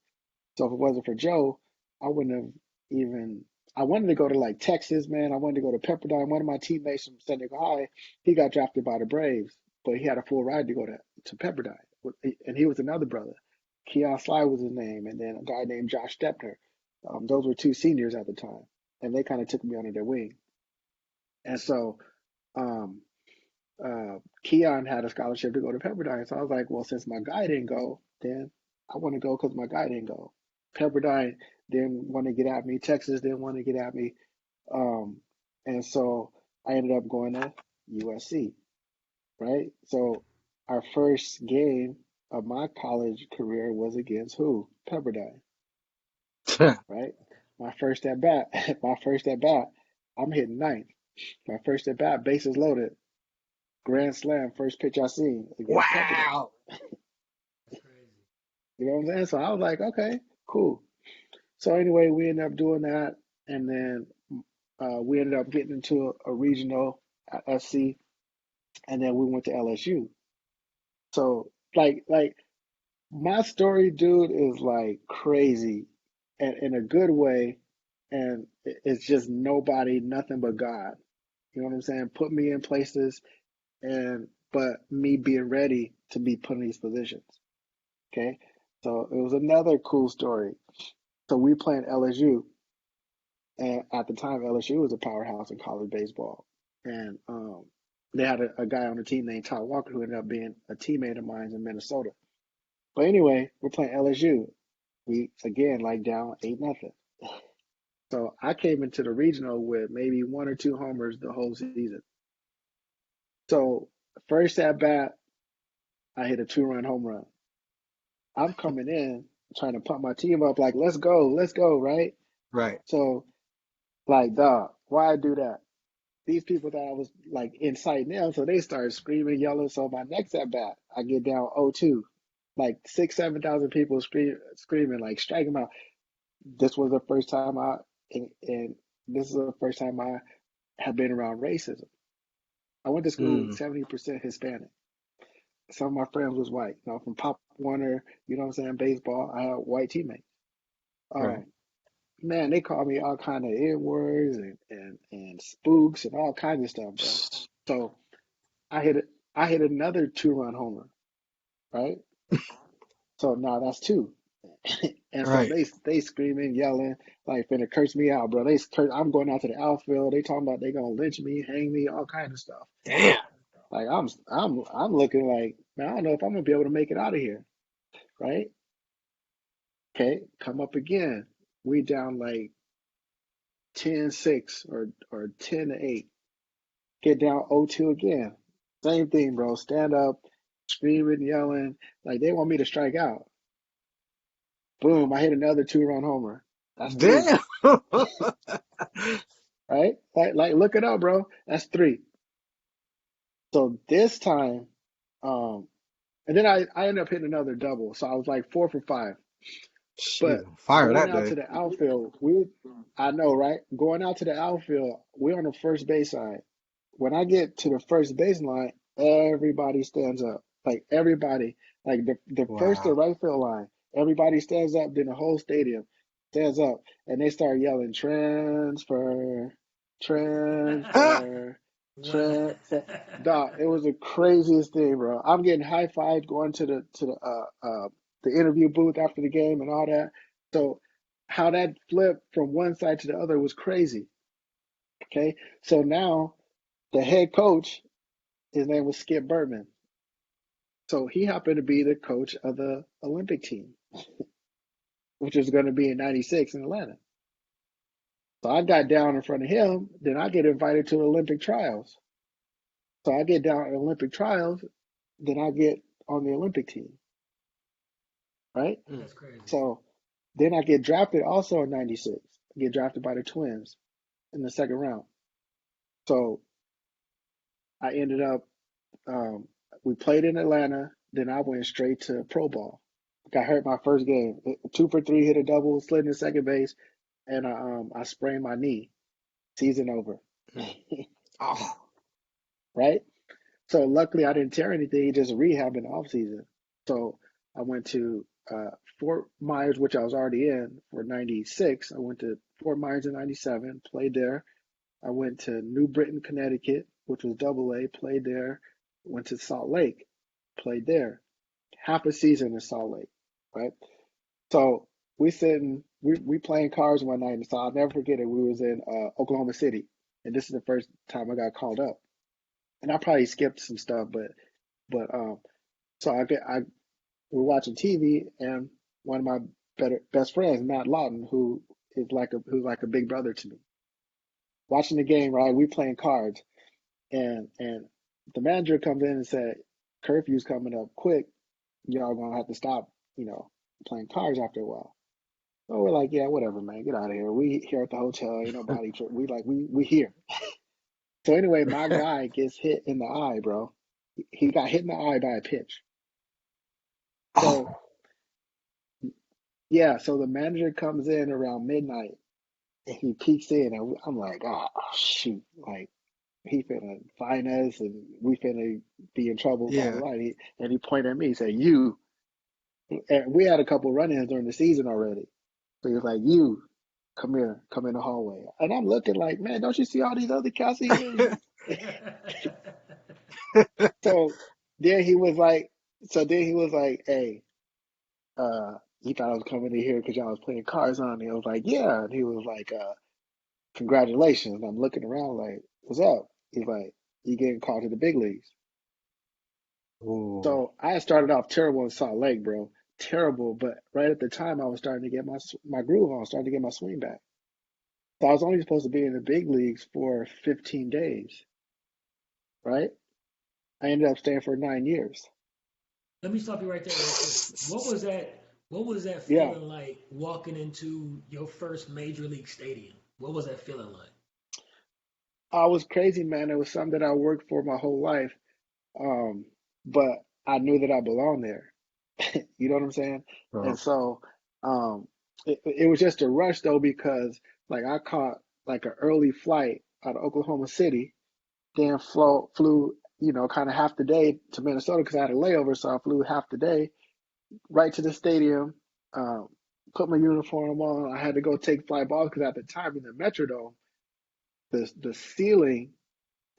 So if it wasn't for Joe, I wouldn't have even. I wanted to go to like Texas, man. I wanted to go to Pepperdine. One of my teammates from San Diego High, he got drafted by the Braves, but he had a full ride to go to Pepperdine, and he was another brother. Keon Sly was his name, and then a guy named Josh Stepner. Those were 2 seniors at the time, and they kind of took me under their wing. And so um, Keon had a scholarship to go to Pepperdine. So I was like, well, since my guy didn't go, then I want to go because my guy didn't go. Pepperdine didn't want to get at me. Texas didn't want to get at me. Um, and so I ended up going to USC, right? So our first game of my college career was against who? Pepperdine, right? My first at bat, my first at bat, I'm hitting ninth. My first at bat, bases loaded, grand slam, first pitch I seen against Pepperdine. Wow. That's crazy. You know what I'm saying? So I was like, okay, cool. So anyway, we ended up doing that, and then we ended up getting into a regional at SC, and then we went to LSU. So like my story, dude, is like crazy, and in a good way, and it's just nobody, nothing but God. You know what I'm saying? Put me in places, and but me being ready to be put in these positions. Okay, so it was another cool story. So we playing LSU, and at the time LSU was a powerhouse in college baseball, and they had a guy on the team named Todd Walker who ended up being a teammate of mine in Minnesota. But anyway, we're playing LSU. We again like down 8-0. So I came into the regional with maybe one or two homers the whole season. So first at bat, I hit a 2-run home run. I'm coming in trying to pump my team up like let's go, right? Right. So like dog, why I do that? These people thought I was like inciting them, so they started screaming, yelling. So my next at bat, I get down 0-2, like 7,000 people screaming, like strike him out. This was the first time and this is the first time I have been around racism. I went to school Mm, 70% Hispanic. Some of my friends was white, from Pop Warner, you know what I'm saying, baseball. I had white teammates. right. Um, man, they called me all kind of N words and spooks and all kinds of stuff, bro. So I hit it. I hit another 2-run homer, right? So now that's two. And so Right. they screaming, yelling, like finna curse me out, bro. I'm going out to the outfield. They talking about they gonna lynch me, hang me, all kind of stuff. Damn. Like I'm looking like, man, I don't know if I'm gonna be able to make it out of here, right? Okay, come up again. We down like 10-6 or 10-8. Get down 0-2 again. Same thing, bro. Stand up, screaming, yelling, like they want me to strike out. Boom, I hit another 2-run homer. That's three, Damn. right? Like look it up, bro. That's three. So this time, um, and then I ended up hitting another double. So I was like 4 for 5. Shoot. But Fire going that out day. to the outfield, I know, right? Going out to the outfield, we're on the first base side. When I get to the first baseline, everybody stands up. Like everybody, like the first to Wow. right field line, everybody stands up. Then the whole stadium stands up, and they start yelling transfer, transfer, Wow. transfer. Dog, it was the craziest thing, bro. I'm getting high fives going to the interview booth after the game and all that. So how that flipped from one side to the other was crazy. Okay, so now the head coach, his name was Skip Bertman. So he happened to be the coach of the Olympic team, which was going to be in '96 in Atlanta. So I got down in front of him, then I get invited to the Olympic trials. So I get down at Olympic trials, then I get on the Olympic team, right? Mm. That's crazy. So then I get drafted also in '96. I get drafted by the Twins in the second round. So I ended up, um, we played in Atlanta, then I went straight to pro ball. Got hurt my first game. 2 for 3, hit a double, slid in second base, and I sprained my knee. Season over. Mm. Oh. Right? So luckily I didn't tear anything, just rehab in the off season. So I went to Fort Myers, which I was already in for '96. I went to Fort Myers in '97, played there. I went to New Britain, Connecticut, which was double A, played there. Went to Salt Lake, played there. Half a season in Salt Lake, right? So we playing cards one night, and so I'll never forget it. We was in Oklahoma City, and this is the first time I got called up. And I probably skipped some stuff, but so I we're watching TV, and one of my best friends, Matt Lawton, who's like a big brother to me, watching the game. Right, we playing cards, and the manager comes in and said, "Curfew's coming up quick. Y'all gonna have to stop, playing cards after a while." So we're like, "Yeah, whatever, man. Get out of here. We here at the hotel. Ain't nobody. We here." So anyway, my guy gets hit in the eye, bro. He got hit in the eye by a pitch. So Oh, yeah, so the manager comes in around midnight and he peeks in, and I'm like, oh shoot, like he finna find us and we finna be in trouble, blah blah yeah. blah. And he pointed at me, he said, "You." And we had a couple run-ins during the season already, so he was like, "You, come here, come in the hallway." And I'm looking like, man, don't you see all these other cats in here? So then he was like, "Hey, he thought I was coming in here because y'all was playing cards on." And I was like, "Yeah." And he was like, "Congratulations." I'm looking around like, "What's up?" He's like, "You getting called to the big leagues." Ooh, So I had started off terrible in Salt Lake, bro. Terrible, but right at the time I was starting to get my groove on, starting to get my swing back. So I was only supposed to be in the big leagues for 15 days, right? I ended up staying for 9 years. Let me stop you right there, real quick. What was that? What was that Yeah, feeling like walking into your first major league stadium? What was that feeling like? I was crazy, man. It was something that I worked for my whole life. Um, but I knew that I belonged there. You know what I'm saying? And oh, so it was just a rush though because like I caught like an early flight out of Oklahoma City, then flew kind of half the day to Minnesota because I had a layover, so I flew half the day right to the stadium, um, put my uniform on. I had to go take fly balls because at the time in the Metrodome, the ceiling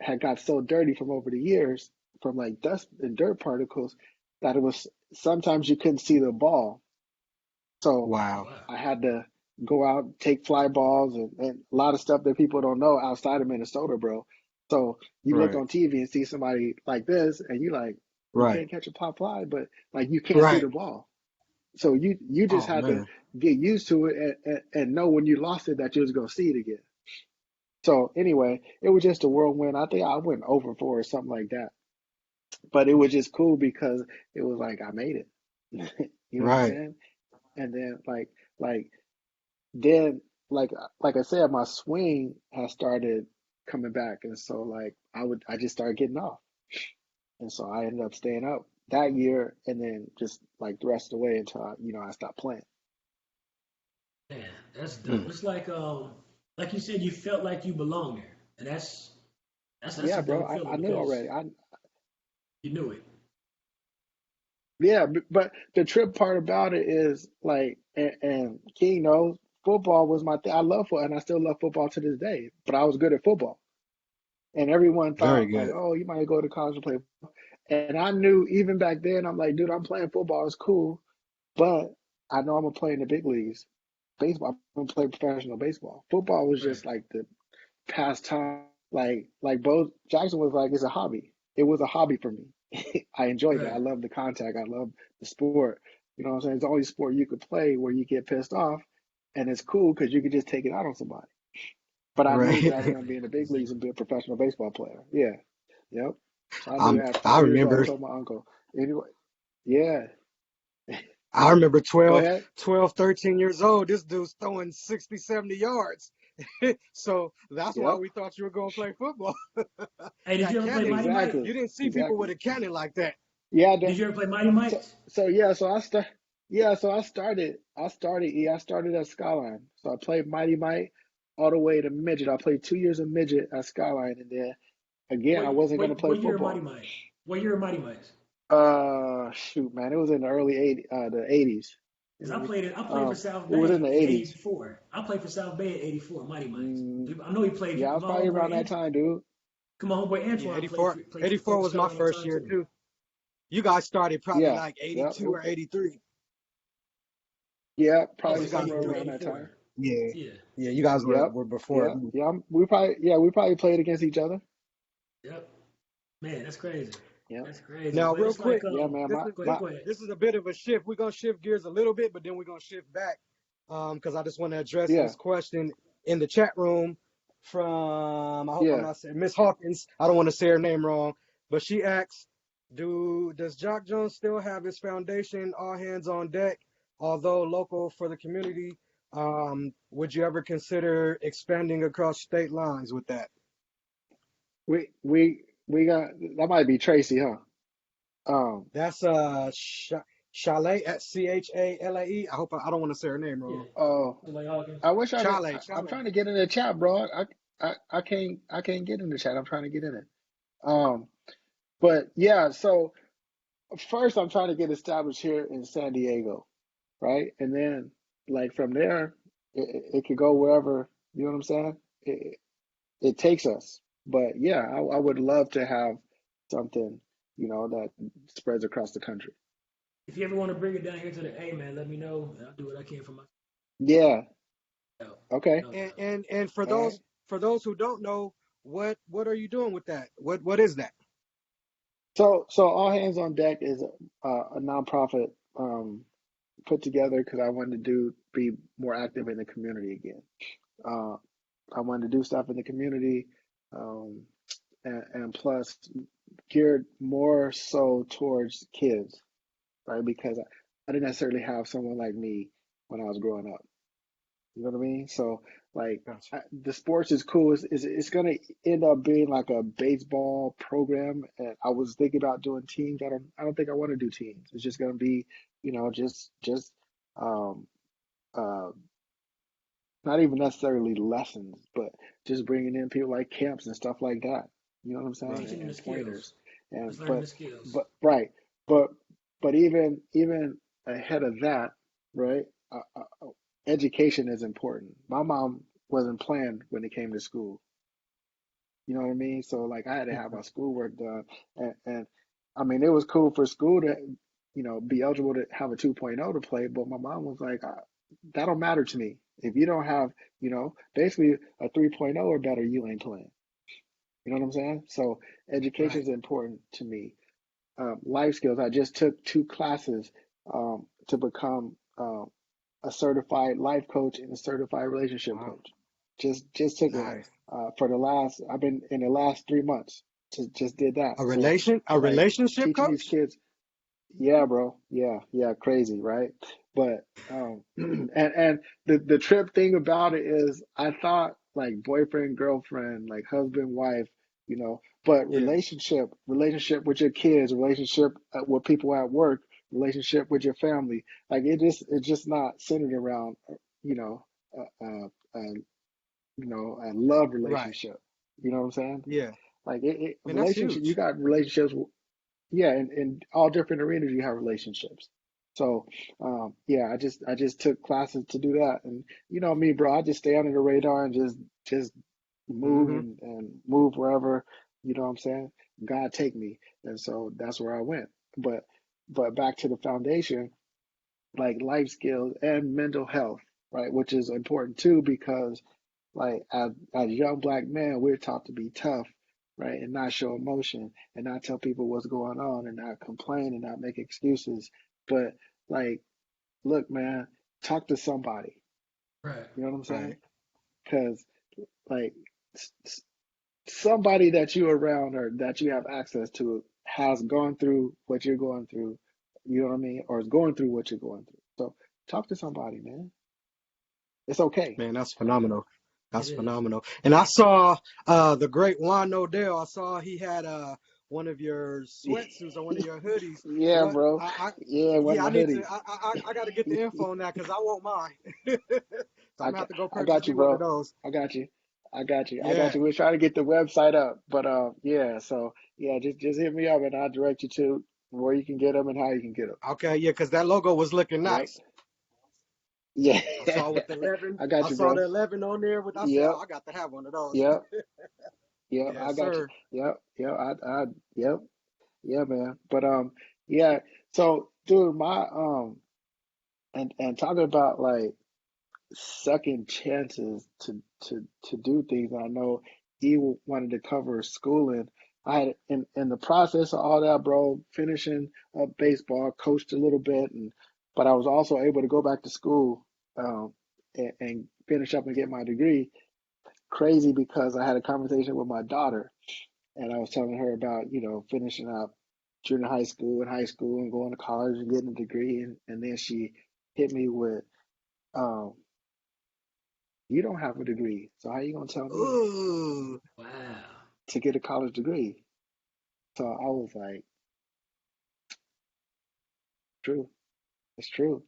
had got so dirty from over the years from like dust and dirt particles that it was sometimes you couldn't see the ball. So Oh wow. wow. I had to go out, take fly balls and a lot of stuff that people don't know outside of Minnesota, bro. So you look Right, on TV and see somebody like this and you like, you right, can't catch a pop fly, but like you can't see right. the ball. So you just Oh had to man. get used to it and know when you lost it that you was gonna see it again. So anyway, it was just a whirlwind. I think I went over four or something like that. But it was just cool because it was like I made it. You know what I'm Right. saying? And then like then like I said, my swing has started coming back, and so like I just started getting off, and so I ended up staying up that year, and then just like the rest of the way until I stopped playing. Man, that's dope. Mm. It's like you said, you felt like you belong there, and that's a Yeah, bro, dope feeling I knew because already. I you knew it. Yeah, but the trip part about it is like, and King knows, football was my thing. I love football, and I still love football to this day. But I was good at football, and everyone Very thought like, good. oh, you might go to college and play. And I knew even back then, I'm like, dude, I'm playing football. It's cool, but I know I'm gonna play in the big leagues. Baseball, I'm gonna play professional baseball. Football was Right, just like the pastime. Like both Jackson was like, it's a hobby. It was a hobby for me. I enjoyed it. right, I love the contact. I love the sport. You know what I'm saying? It's the only sport you could play where you get pissed off, and it's cool because you could just take it out on somebody. But I knew that I was Right. going to exactly, be in the big leagues and exactly. be a professional baseball player. Yeah, yep. So I knew at I 5 years old. I remember told my uncle. Anyway, yeah. I remember Go 12, ahead. 12, 13 years old. This dude's throwing 60, 70 yards. So that's why Yep. we thought you were going to play football. Hey, did you That ever play cannon, Mighty Mike? you Exactly. didn't see people with Exactly. a cannon like that. Yeah. Did you ever play Mighty So Mites? so yeah, so I start yeah, so I started at Skyline. So I played Mighty Might all the way to midget. I played 2 years of midget at Skyline, and then again I wasn't gonna play What year of Mighty football. Mite? What year of Mighty Mites? Shoot, man, it was in the early 80 the 80s. Because I Maybe. played it. I played for South It was in Bay the in 80s. '84. I played for South Bay in '84. Mighty Mites. Mm, I know he played. yeah, I was My probably around homeboy that time, dude. come on, homeboy Yeah, Antoine played 84 for was my Skyline at the first time year too. too. You guys started probably Yeah, like yeah, 82 or 83 yeah, I probably was because somewhere 83, around that 84. time. Yeah, Yeah. yeah. You guys Yep. were before Yeah. me. Yeah. We probably played against each other. Yep. Man, that's crazy. Yep. That's crazy. Now, But real it's like quick, Yeah, man. this is go ahead, My go ahead. this is a bit of a shift. We're gonna shift gears a little bit, but then we're gonna shift back. Because I just want to address yeah, this question in the chat room from, I hope I'm yeah. not saying, Miss Hawkins. I don't want to say her name wrong, but she asks, does Jock Jones still have his foundation all hands on deck, although local for the community? Would you ever consider expanding across state lines with that? We got that might be Tracy, huh? Um, That's Chalet at Chalae. I hope I don't want to say her name Yeah. wrong. oh, Like Hawkins. I wish I could. Chalet, I'm Chalet. trying to get in the chat, bro. I can't get in the chat. I'm trying to get in it. Um, but yeah. So first, I'm trying to get established here in San Diego, right? And then, like from there, it could go wherever. You know what I'm saying? It takes us. But yeah, I would love to have something, that spreads across the country. If you ever want to bring it down here to the A, man, let me know. And I'll do what I can for Yeah. myself. Okay. No And doubt. and for All right. those who don't know, what are you doing with that? What is that? So All Hands on Deck is a nonprofit put together because I wanted to be more active in the community again. Uh, I wanted to do stuff in the community, um, and plus geared more so towards kids, right? Because I didn't necessarily have someone like me when I was growing up. You know what I mean? So like Gotcha. the sports is cool. It's gonna end up being like a baseball program, and I was thinking about doing teams. I don't think I want to do teams. It's just gonna be, just um uh not even necessarily lessons, but just bringing in people like camps and stuff like that. You know what I'm saying? Right. Teaching them the And skills. pointers. And Just learning the skills. but right, but even ahead of that, right? Education is important. My mom wasn't playing when it came to school. You know what I mean? So like I had to have my schoolwork done, and I mean it was cool for school to, be eligible to have a 2.0 to play, but my mom was like, that don't matter to me. If you don't have, basically a 3.0 or better, you ain't playing. You know what I'm saying? So education Right. is important to me. Life skills. I just took 2 classes to become a certified life coach and a certified relationship Wow. coach. Just took it Nice. for the last. I've been in the last 3 months. Just did that. So A like relationship teaching these coach? kids. Yeah, bro. Yeah, crazy, right? But and the trip thing about it is I thought like boyfriend, girlfriend, like husband, wife, but Yeah. relationship with your kids, relationship with people at work, relationship with your family, like it's just not centered around, you know, uh, uh, uh, a love Right. relationship. You know what I'm saying? Yeah. Like Man, that's relationship, you huge. got relationships, yeah, in all different arenas you have relationships. So yeah, I just took classes to do that, and you know me, bro, I just stay under the radar and just move Hmm. and move wherever, you know what I'm saying? God take me. And so that's where I went. But back to the foundation, like life skills and mental health, right? Which is important too, because like as young black men, we're taught to be tough, right? And not show emotion and not tell people what's going on and not complain and not make excuses. But like, look, man, talk to somebody. Right. You know what I'm saying? Right. Because like somebody that you around or that you have access to has gone through what you're going through, you know what I mean? Or is going through what you're going through. So talk to somebody, man. It's okay. Man, that's phenomenal. It That's is. phenomenal. And I saw the great Juan Odell. I saw he had one of your sweatsuits or one of your hoodies. Yeah, What bro. I Yeah, one of yeah, I my need to hoodies. I got to get the info on that because I want mine. So I'm I gonna have got, to go I purchase got you, me one of bro. those. I got you. I got you. I got Yeah. you. We're trying to get the website up, but yeah. So yeah, just hit me up and I'll direct you to where you can get them and how you can get them. Okay, yeah, because that logo was looking Yep. nice. Yeah. I saw with the 11. I got I you, saw bro. the 11 on there. With I said, oh, Yep. I got to have one of those. Yep. Yep. I Yes, got you. sir. Yep. Yep. Yep. Yeah, man. But yeah. So, dude, my and talking about like second chances to do things. I know he wanted to cover schooling. I had in the process of all that, bro, finishing up baseball, coached a little bit, and but I was also able to go back to school and finish up and get my degree. Crazy because I had a conversation with my daughter, and I was telling her about finishing up junior high school, and going to college and getting a degree, and then she hit me with, um, "You don't have a degree, so how you gonna tell me Ooh. Wow. to get a college degree?" So I was like, "True, it's true."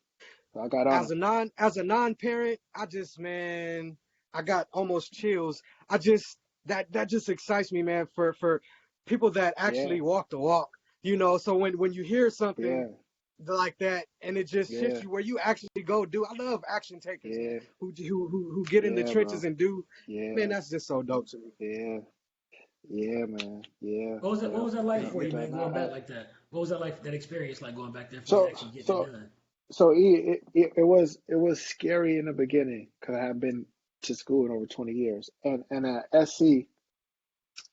So I got on As her. a non-parent, I just, man, I got almost chills. I just that just excites me, man, for people that Yeah, actually walk the walk. So when you hear something yeah, like that and it just shifts yeah, you where you actually go do. I love action takers, man, yeah, who get in the yeah, trenches bro. and do. Man, Yeah, that's just so dope to me. yeah, yeah, man. Yeah, What yeah, was that like Yeah. for you, man? man. Going back like that. What was that like? That experience like going back there for you So actually getting it so done. so it was scary in the beginning because I had been to school in over 20 years, and at SC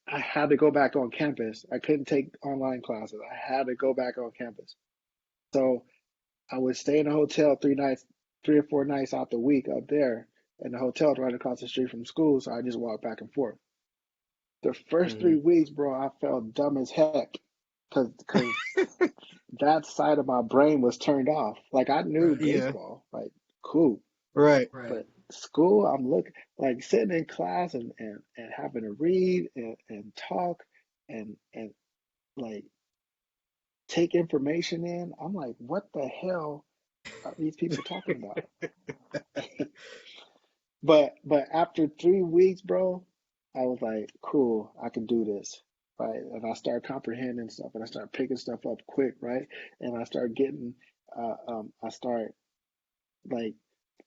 I had to go back on campus. I couldn't take online classes. I had to go back on campus. So I would stay in a hotel 3 nights, 3 or 4 nights out the week up there, and the hotel's right across the street from school. So I just walked back and forth. The first Hmm. 3 weeks, bro, I felt dumb as heck, cause that side of my brain was turned off. Like I knew Right. Yeah. baseball, like cool, Right. Right. but school, I'm looking like sitting in class and having to read and talk and like take information in. I'm like, what the hell are these people talking about? But after 3 weeks, bro, I was like, cool, I can do this. Right. And I start comprehending stuff and I start picking stuff up quick, right? And I start getting I start like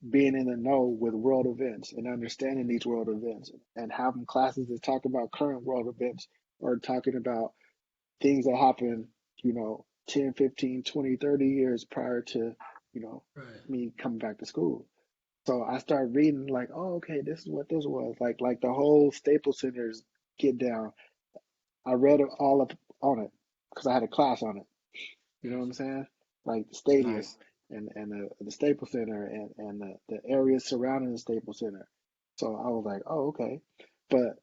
being in the know with world events and understanding these world events and having classes that talk about current world events or talking about things that happen, 10, 15, 20, 30 years prior to, you know, Right. me coming back to school. So I started reading like, oh, okay, this is what this was. Like the whole Staples Center's get down. I read it all up on it because I had a class on it. You know what I'm Gotcha. saying? Like the stadium Nice. and the Staples Center and the areas surrounding the Staples Center. So I was like, oh, okay. But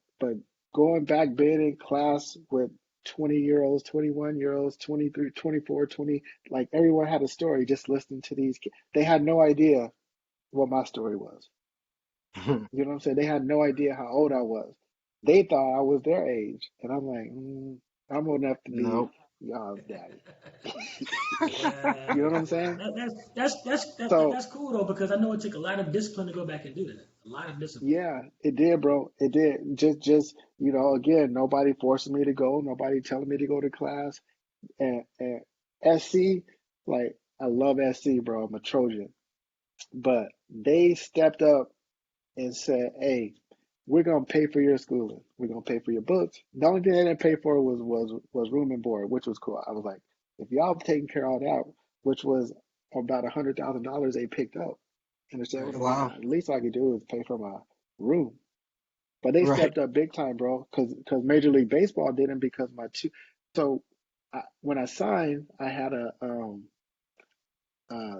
going back being in class with 20-year-olds, 21-year-olds, 23, 24, 20, like everyone had a story just listening to these kids. They had no idea what my story was. You know what I'm saying? They had no idea how old I was. They thought I was their age. And I'm like, I'm old enough to be Nope. y'all's daddy. You know Wow. what I'm Wow. saying? So That's cool though because I know it took a lot of discipline to go back and do that. A lot of discipline. yeah, it did, bro. It did. Just again, nobody forcing me to go, nobody telling me to go to class. And SC, like I love SC, bro. I'm a Trojan. But they stepped up and said, "Hey, we're gonna pay for your schooling. We're gonna pay for your books." The only thing they didn't pay for was room and board, which was cool. I was like, if y'all taking care of all that, which was about $100,000 they picked up, understand what Right. I mean? Wow. At least I could do is pay for my room. But they Right. stepped up big time, bro, because Major League Baseball didn't because my two. So when I signed, I had a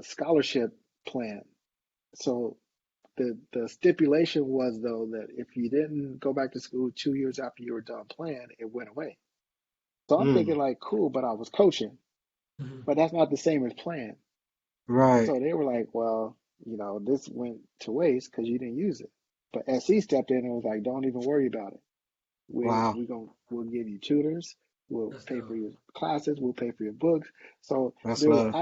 scholarship plan. So the stipulation was though that if you didn't go back to school 2 years after you were done playing, it went away. So I'm Mm. thinking like, cool, but I was coaching, Hmm. but that's not the same as playing. Right. So they were like, well, this went to waste because you didn't use it. But SC stepped in and was like, don't even worry about it. Wow. We'll give you tutors. We'll That's pay for dope. your classes. We'll pay for your books. So, That's dude, love.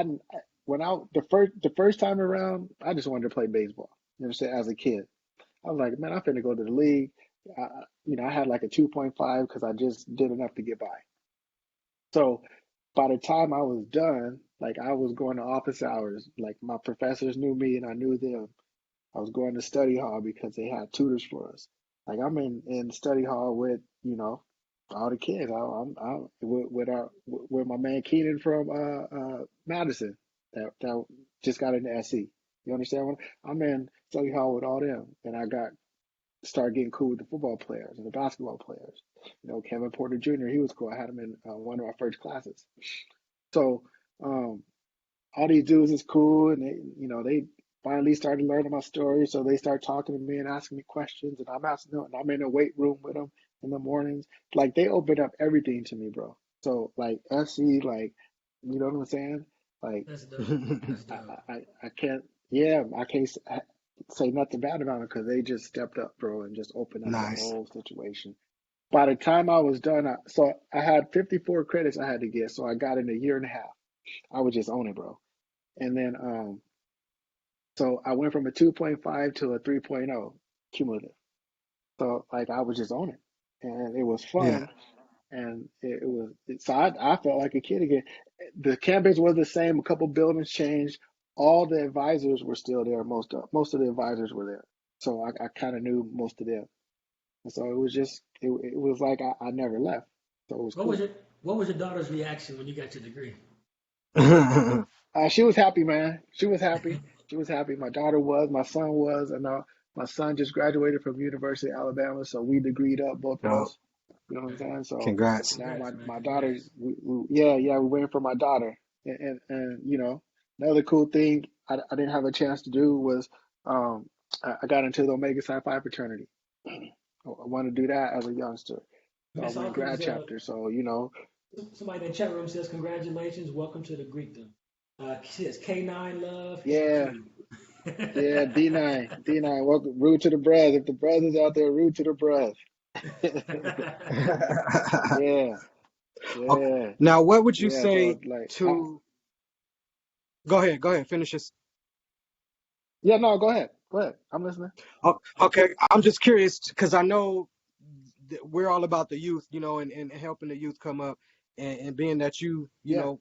when I the first time around, I just wanted to play baseball. You know what I'm saying? As a kid, I was like, man, I'm finna go to the league. I had like a 2.5 because I just did enough to get by. So by the time I was done, like I was going to office hours. Like my professors knew me and I knew them. I was going to study hall because they had tutors for us. Like I'm in study hall with all the kids. I'm with my man Keenan from Madison that just got into SC. You understand what I'm in study hall with all them, and I got started getting cool with the football players and the basketball players. You know, Kevin Porter Jr. He was cool. I had him in one of our first classes. So um, all these dudes is cool, and they finally started learning my story. So they start talking to me and asking me questions, and I'm asking them, and I'm in the weight room with them in the mornings. Like they open up everything to me, bro. So like SC, like you know what I'm saying? Like That's dope. That's I dope. I can't yeah I can't say nothing bad about them because they just stepped up, bro, and just opened up the Nice. whole situation. By the time I was done, so I had 54 credits I had to get, so I got in a year and a half. I was just on it, bro. And then so I went from a 2.5 to a 3.0 cumulative. So like I was just on it, and it was Yeah. fun, and so I felt like a kid again. The campus was the same. A couple buildings changed. All the advisors were still there. Most of the advisors were there, so I kind of knew most of them. And so it was just it was like I never left. So it was What was cool. your What was your daughter's reaction when you got your degree? She was happy, man. She was happy. She was happy. My daughter was, my son was, and my son just graduated from University of Alabama, so we degreed up, both of Dope. us. You know what I'm Okay. saying? So Congrats. now Congrats, man. my daughter, Congrats. yeah, we're waiting for my daughter. And another cool thing I didn't have a chance to do was I got into the Omega Psi Phi fraternity. I want to do that as a youngster. So I Miss went Hawkins, grad chapter. So somebody in the chat room says congratulations, welcome to the Greekdom. Says K9 love and yeah, Q. yeah, D9, welcome, rude to the breath. If the brothers out there, rude to the breath. Yeah, Okay. yeah, Now, what would you yeah. So say like, to? Go ahead. Go ahead. Finish this. yeah, no, go ahead. I'm listening. Okay. I'm just curious because I know we're all about the youth, and helping the youth come up, and being that Yeah,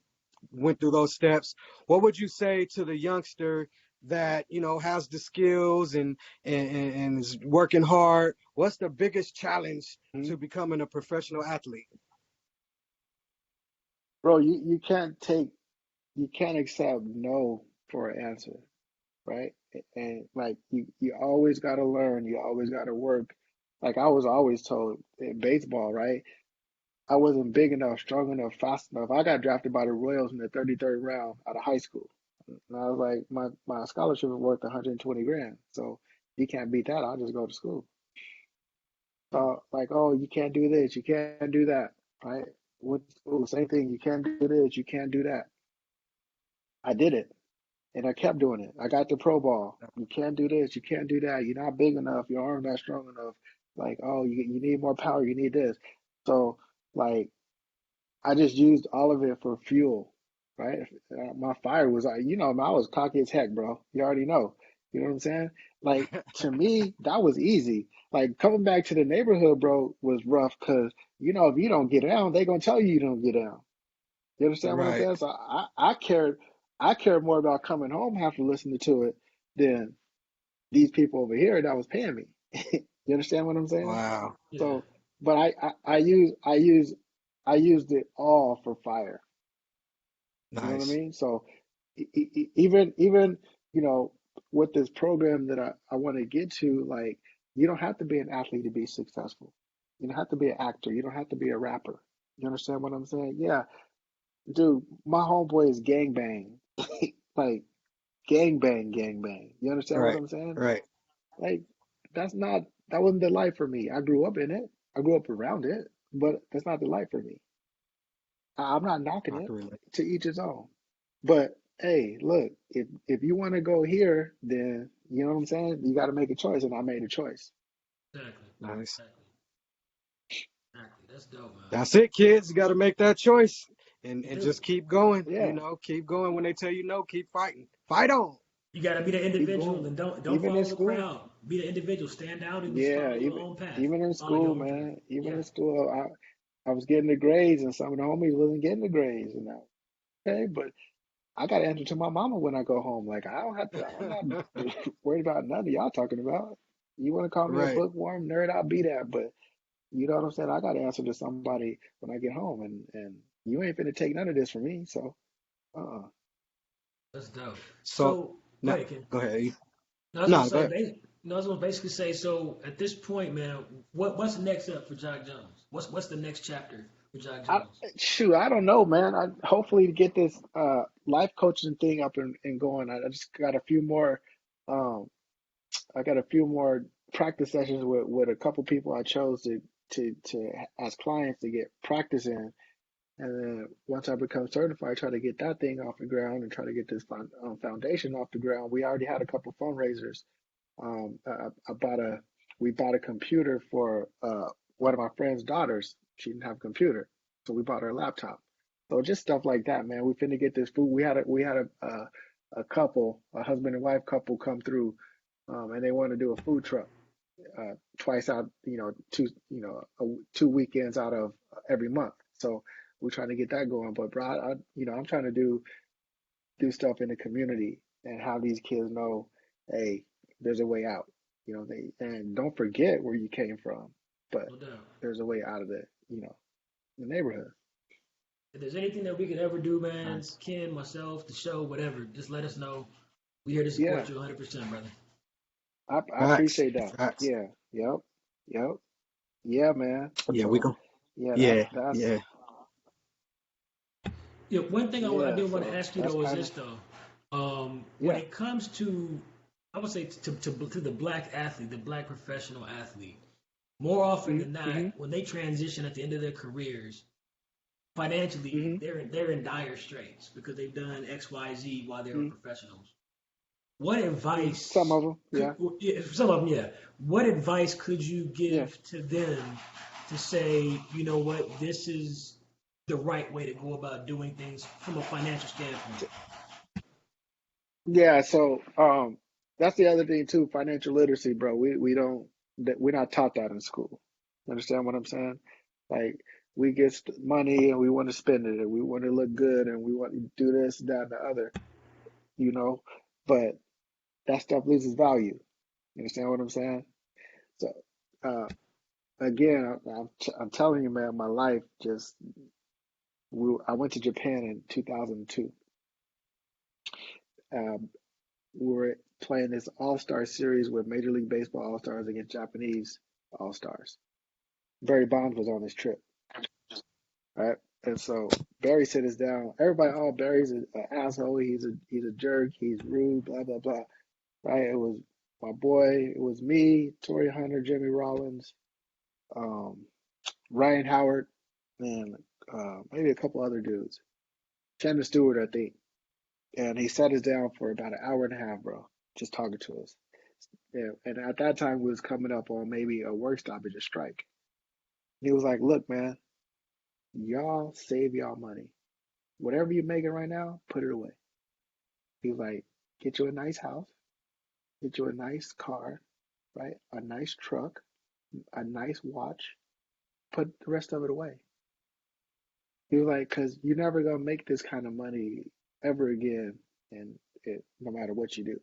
went through those steps. What would you say to the youngster that has the skills and is working hard? What's the biggest challenge hmm to becoming a professional athlete? bro, you can't accept no for an answer, right? And like you always got to learn. You always got to work. Like I was always told in baseball, right? I wasn't big enough, strong enough, fast enough. I got drafted by the Royals in the 33rd round out of high school. And I was like, my scholarship is worth 120 grand. So you can't beat that. I'll just go to school. So like, oh, you can't do this, you can't do that, right? With school, same thing. You can't do this, you can't do that. I did it, and I kept doing it. I got the pro ball. You can't do this, you can't do that. You're not big enough. Your arm's not strong enough. Like, oh, you need more power. You need this. So like I just used all of it for fuel, right? My fire was like, I was cocky as heck, bro. You already know. You know what I'm saying? Like to me, that was easy. Like coming back to the neighborhood, bro, was rough because if you don't get down, they gonna tell you don't get down. You understand what I'm Right. saying? So I cared more about coming home after listening to it than these people over here that was paying me. You understand what I'm saying? Wow. Yeah. So, but I used it all for fire. You know what I Nice. mean? So even you know with this program that I want to get to, like you don't have to be an athlete to be successful. You don't have to be an actor. You don't have to be a rapper. You understand what I'm saying? Yeah, dude, my homeboy is gangbang, like gangbang. You understand what Right. I'm saying? Right. Like that wasn't the life for me. I grew up in it. I grew up around it, but that's not the life for me. I'm not knocking I it. can relate. To each his own. But hey, look, if you want to go here, then you know what I'm saying. You got to make a choice, and I made a choice. Exactly. Nice. Exactly. Exactly. That's dope, man. That's it, kids. You got to make that choice and You and do. just keep going. Yeah, Keep going. When they tell you no, keep fighting. Fight on. You gotta be the keep individual going. and don't Even in follow the school, crowd. Be the individual. Stand out and just yeah, follow your own path. even in Follow your school, own journey. man. Even Yeah. in school, I was getting the grades, and some of the homies wasn't getting the grades, and okay, but I got to answer to my mama when I go home. Like I don't have to. I'm not worried about none of y'all talking about. You want to call me a Right. bookworm nerd? I'll be that, but you know what I'm saying? I got to answer to somebody when I get home, and you ain't finna take none of this from me. So, uh-uh. That's dope. So So Go No, ahead, Ken. go ahead. No, I was gonna No, go say, ahead. I was gonna basically say. So at this point, man, what's next up for Jacque Jones? What's the next chapter for Jacque I Jones? shoot, I don't know, man. I hopefully to get this life coaching thing up and going. I just got a few more um I got a few more practice sessions with a couple people I chose to as clients to get practice in. And then once I become certified, try to get that thing off the ground and try to get this foundation off the ground. We already had a couple fundraisers. I bought a we bought a computer for one of my friend's daughters. She didn't have a computer, so we bought her a laptop. So just stuff like that, man. We finna get this food. We had a couple, a husband and wife couple, come through, and they want to do a food truck twice out, two weekends out of every month. So we're trying to get that going. But bro, I'm trying to do stuff in the community and have these kids know, hey, there's a way out. And don't forget where you came from, but No doubt. there's a way out of the neighborhood. If there's anything that we could ever do, man, Nice. Ken, myself, the show, whatever, just let us know. We're here to Yeah, support you 100%, brother. I Facts. appreciate that. Facts. Yeah, yep, yep, yeah, man. Yeah, we So go. yeah, Yeah, that's yeah. Yeah, one thing I yeah. do want to So ask you that's though is kind of this though. When yeah. it comes to, I would say to the black athlete, the black professional athlete, more often Hmm. than not, Hmm. when they transition at the end of their careers, financially Hmm. they're in dire straits because they've done X, Y, Z while they were Hmm. professionals. What Some advice of them, could, yeah, yeah, some of them, yeah. What advice could you yeah. give to them to say, you know what, this is the right way to go about doing things from a financial standpoint? Yeah, so that's the other thing too, financial literacy, bro. We don't we're not taught that in school. Understand what I'm saying? Like we get money and we want to spend it and we want to look good and we want to do this, that, and the other, you know, but that stuff loses value. You understand what I'm saying? So uh again, I'm telling you, man, my life just I went to Japan in 2002. Um, we were playing this all-star series with Major League Baseball all-stars against Japanese all-stars. Barry Bonds was on this trip, right? And so Barry sit us down. Everybody, oh, Barry's an asshole. He's a jerk. He's rude. Blah blah blah. Right? It was my boy. It was me, Torrey Hunter, Jimmy Rollins, um, Ryan Howard, and maybe a couple other dudes. Shannon Stewart, I think. And he sat us down for about an hour and a half, bro, just talking to us. Yeah, and at that time we was coming up on maybe a work stoppage, a strike. And he was like, "Look, man, y'all save y'all money. Whatever you're making right now, put it away." He was like, "Get you a nice house, get you a nice car, right? A nice truck, a nice watch. Put the rest of it away." He was like, "Cause you're never gonna make this kind of money ever again, and no matter what you do,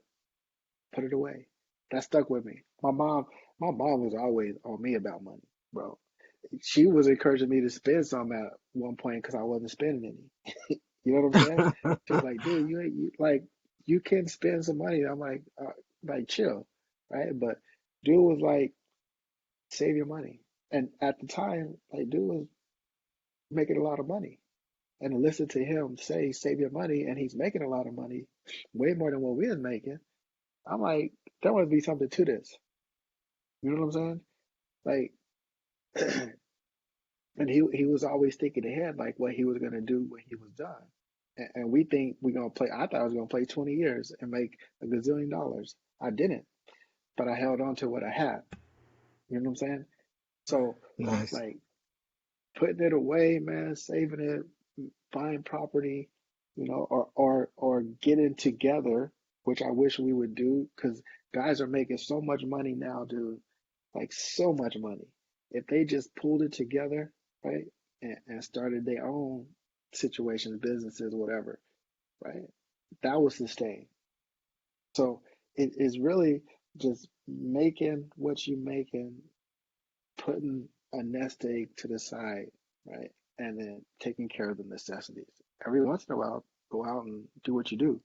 put it away." That stuck with me. My mom was always on me about money, bro. She was encouraging me to spend some at one point because I wasn't spending any. You know what I'm saying? She was like, "Dude, you like you can spend some money." I'm like chill, right? But dude was like, "Save your money." And at the time, like dude was making a lot of money. And to listen to him say, "Save your money," and he's making a lot of money, way more than what we was making. I'm like, there must be something to this. You know what I'm saying? Like, and he was always thinking ahead, like what he was gonna do when he was done. And we think we're gonna play. I thought I was gonna play 20 years and make a gazillion dollars. I didn't, but I held on to what I had. You know what I'm saying? Right. So, Nice. like putting it away, man, saving it, buying property, or getting together, which I wish we would do, because guys are making so much money now, dude. Like so much money. If they just pulled it together, right, and started their own situations, businesses, whatever, right, that would sustain. So it is really just making what you're making, putting a nest egg to the side, right, and then taking care of the necessities. Every once in a while, go out and do what you do,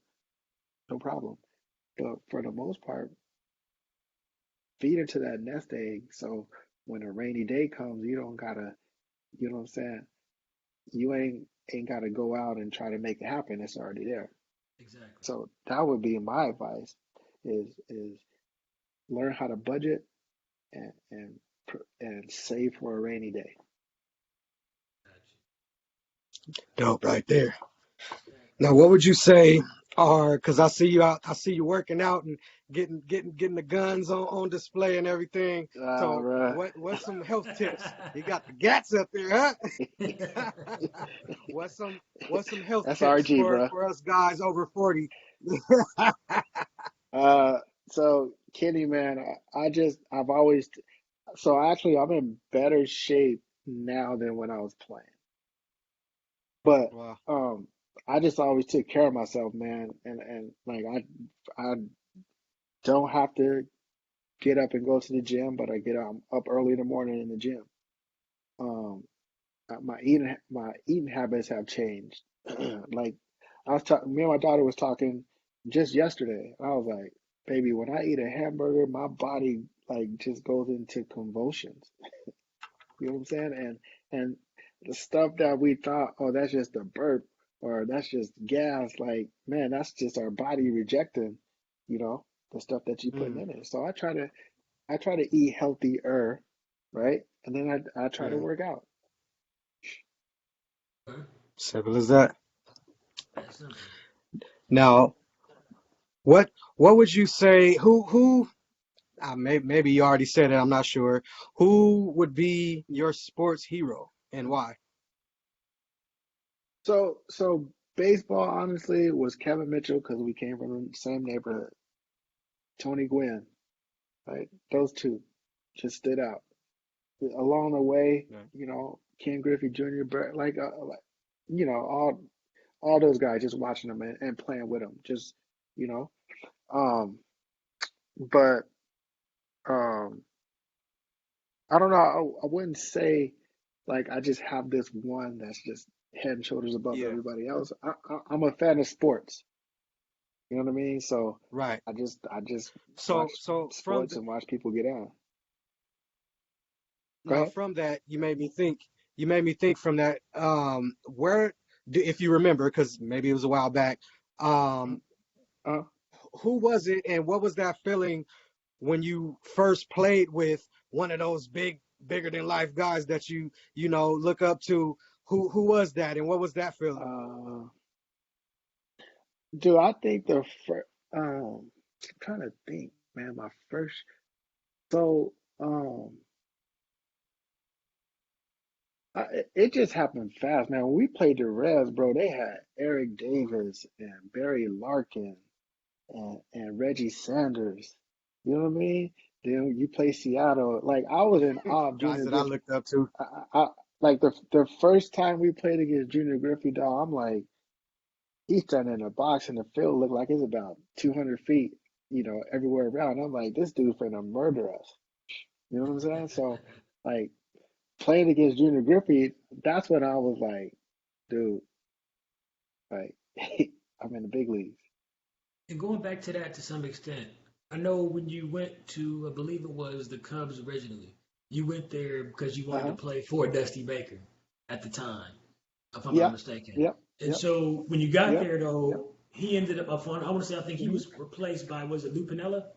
no problem. but for the most part, feed into that nest egg. So when a rainy day comes, you don't gotta, you know what I'm saying? You ain't gotta go out and try to make it happen. It's already there. Exactly. So that would be my advice: is learn how to budget and save for a rainy day. Gotcha. Dope right there. Now, what would you say are, because I see you out, I see you working out and getting the guns on display and everything. Ah, So bruh. what's some health tips? You got the gats up there, huh? What's some health That's tips RG, bruh. for us guys over 40? Uh, so Kenny, man, I've always, so actually I'm in better shape now than when I was playing. But Wow. um, I just always took care of myself, man, and like I don't have to get up and go to the gym, but I get up early in the morning in the gym. Um, my eating habits have changed. Like me and my daughter was talking just yesterday. I was like, baby, when I eat a hamburger, my body like just goes into convulsions. You know what I'm saying? And the stuff that we thought, oh, that's just a burp or that's just gas, like, man, that's just our body rejecting, you know, the stuff that you putting Mm, in it. So I try to eat healthier, right? And then I try to mm. work out. Okay. Simple as that. That's simple. Now, what would you say? Who? Maybe you already said it. I'm not sure. Who would be your sports hero and why? So baseball, honestly, was Kevin Mitchell because we came from the same neighborhood. Tony Gwynn, right? Those two just stood out. Along the way, Right. Ken Griffey Jr., like all those guys, just watching them and playing with them, just you know. Um, but um, I don't know. I wouldn't say like I just have this one that's just head and shoulders above Yeah. everybody else. I'm a fan of sports. You know what I mean? So Right. I just So watch so from sports and watch people get down. Go now ahead. from that you made me think from that where if you remember because maybe it was a while back Uh, um uh, who was it and what was that feeling when you first played with one of those bigger than life guys that you look up to? Who was that and what was that feeling? uh, do I think the first? I'm trying to think, man. My first. So it just happened fast, man. When we played the Reds, bro, they had Eric Davis and Barry Larkin and Reggie Sanders. You know what I mean? Then you play Seattle. Like I was in awe of Guys Junior that I Griffey. looked up to. I like the first time we played against Junior Griffey, dog. I'm like, he's standing in a box and the field looked like it's about 200 feet, everywhere around. I'm like, this dude's finna murder us. You know what I'm saying? So, like playing against Junior Griffey, that's when I was like, dude, like I'm in the big leagues. And going back to that to some extent, I know when you went to, I believe it was the Cubs originally, you went there because you wanted to Uh-huh. play for Dusty Baker at the time, if I'm not Yep. mistaken. Yep. And Yep. so when you got Yep. there, Yep. though, he ended up on, I want to say, I think he Hmm. was replaced by, was it Lou Piniella?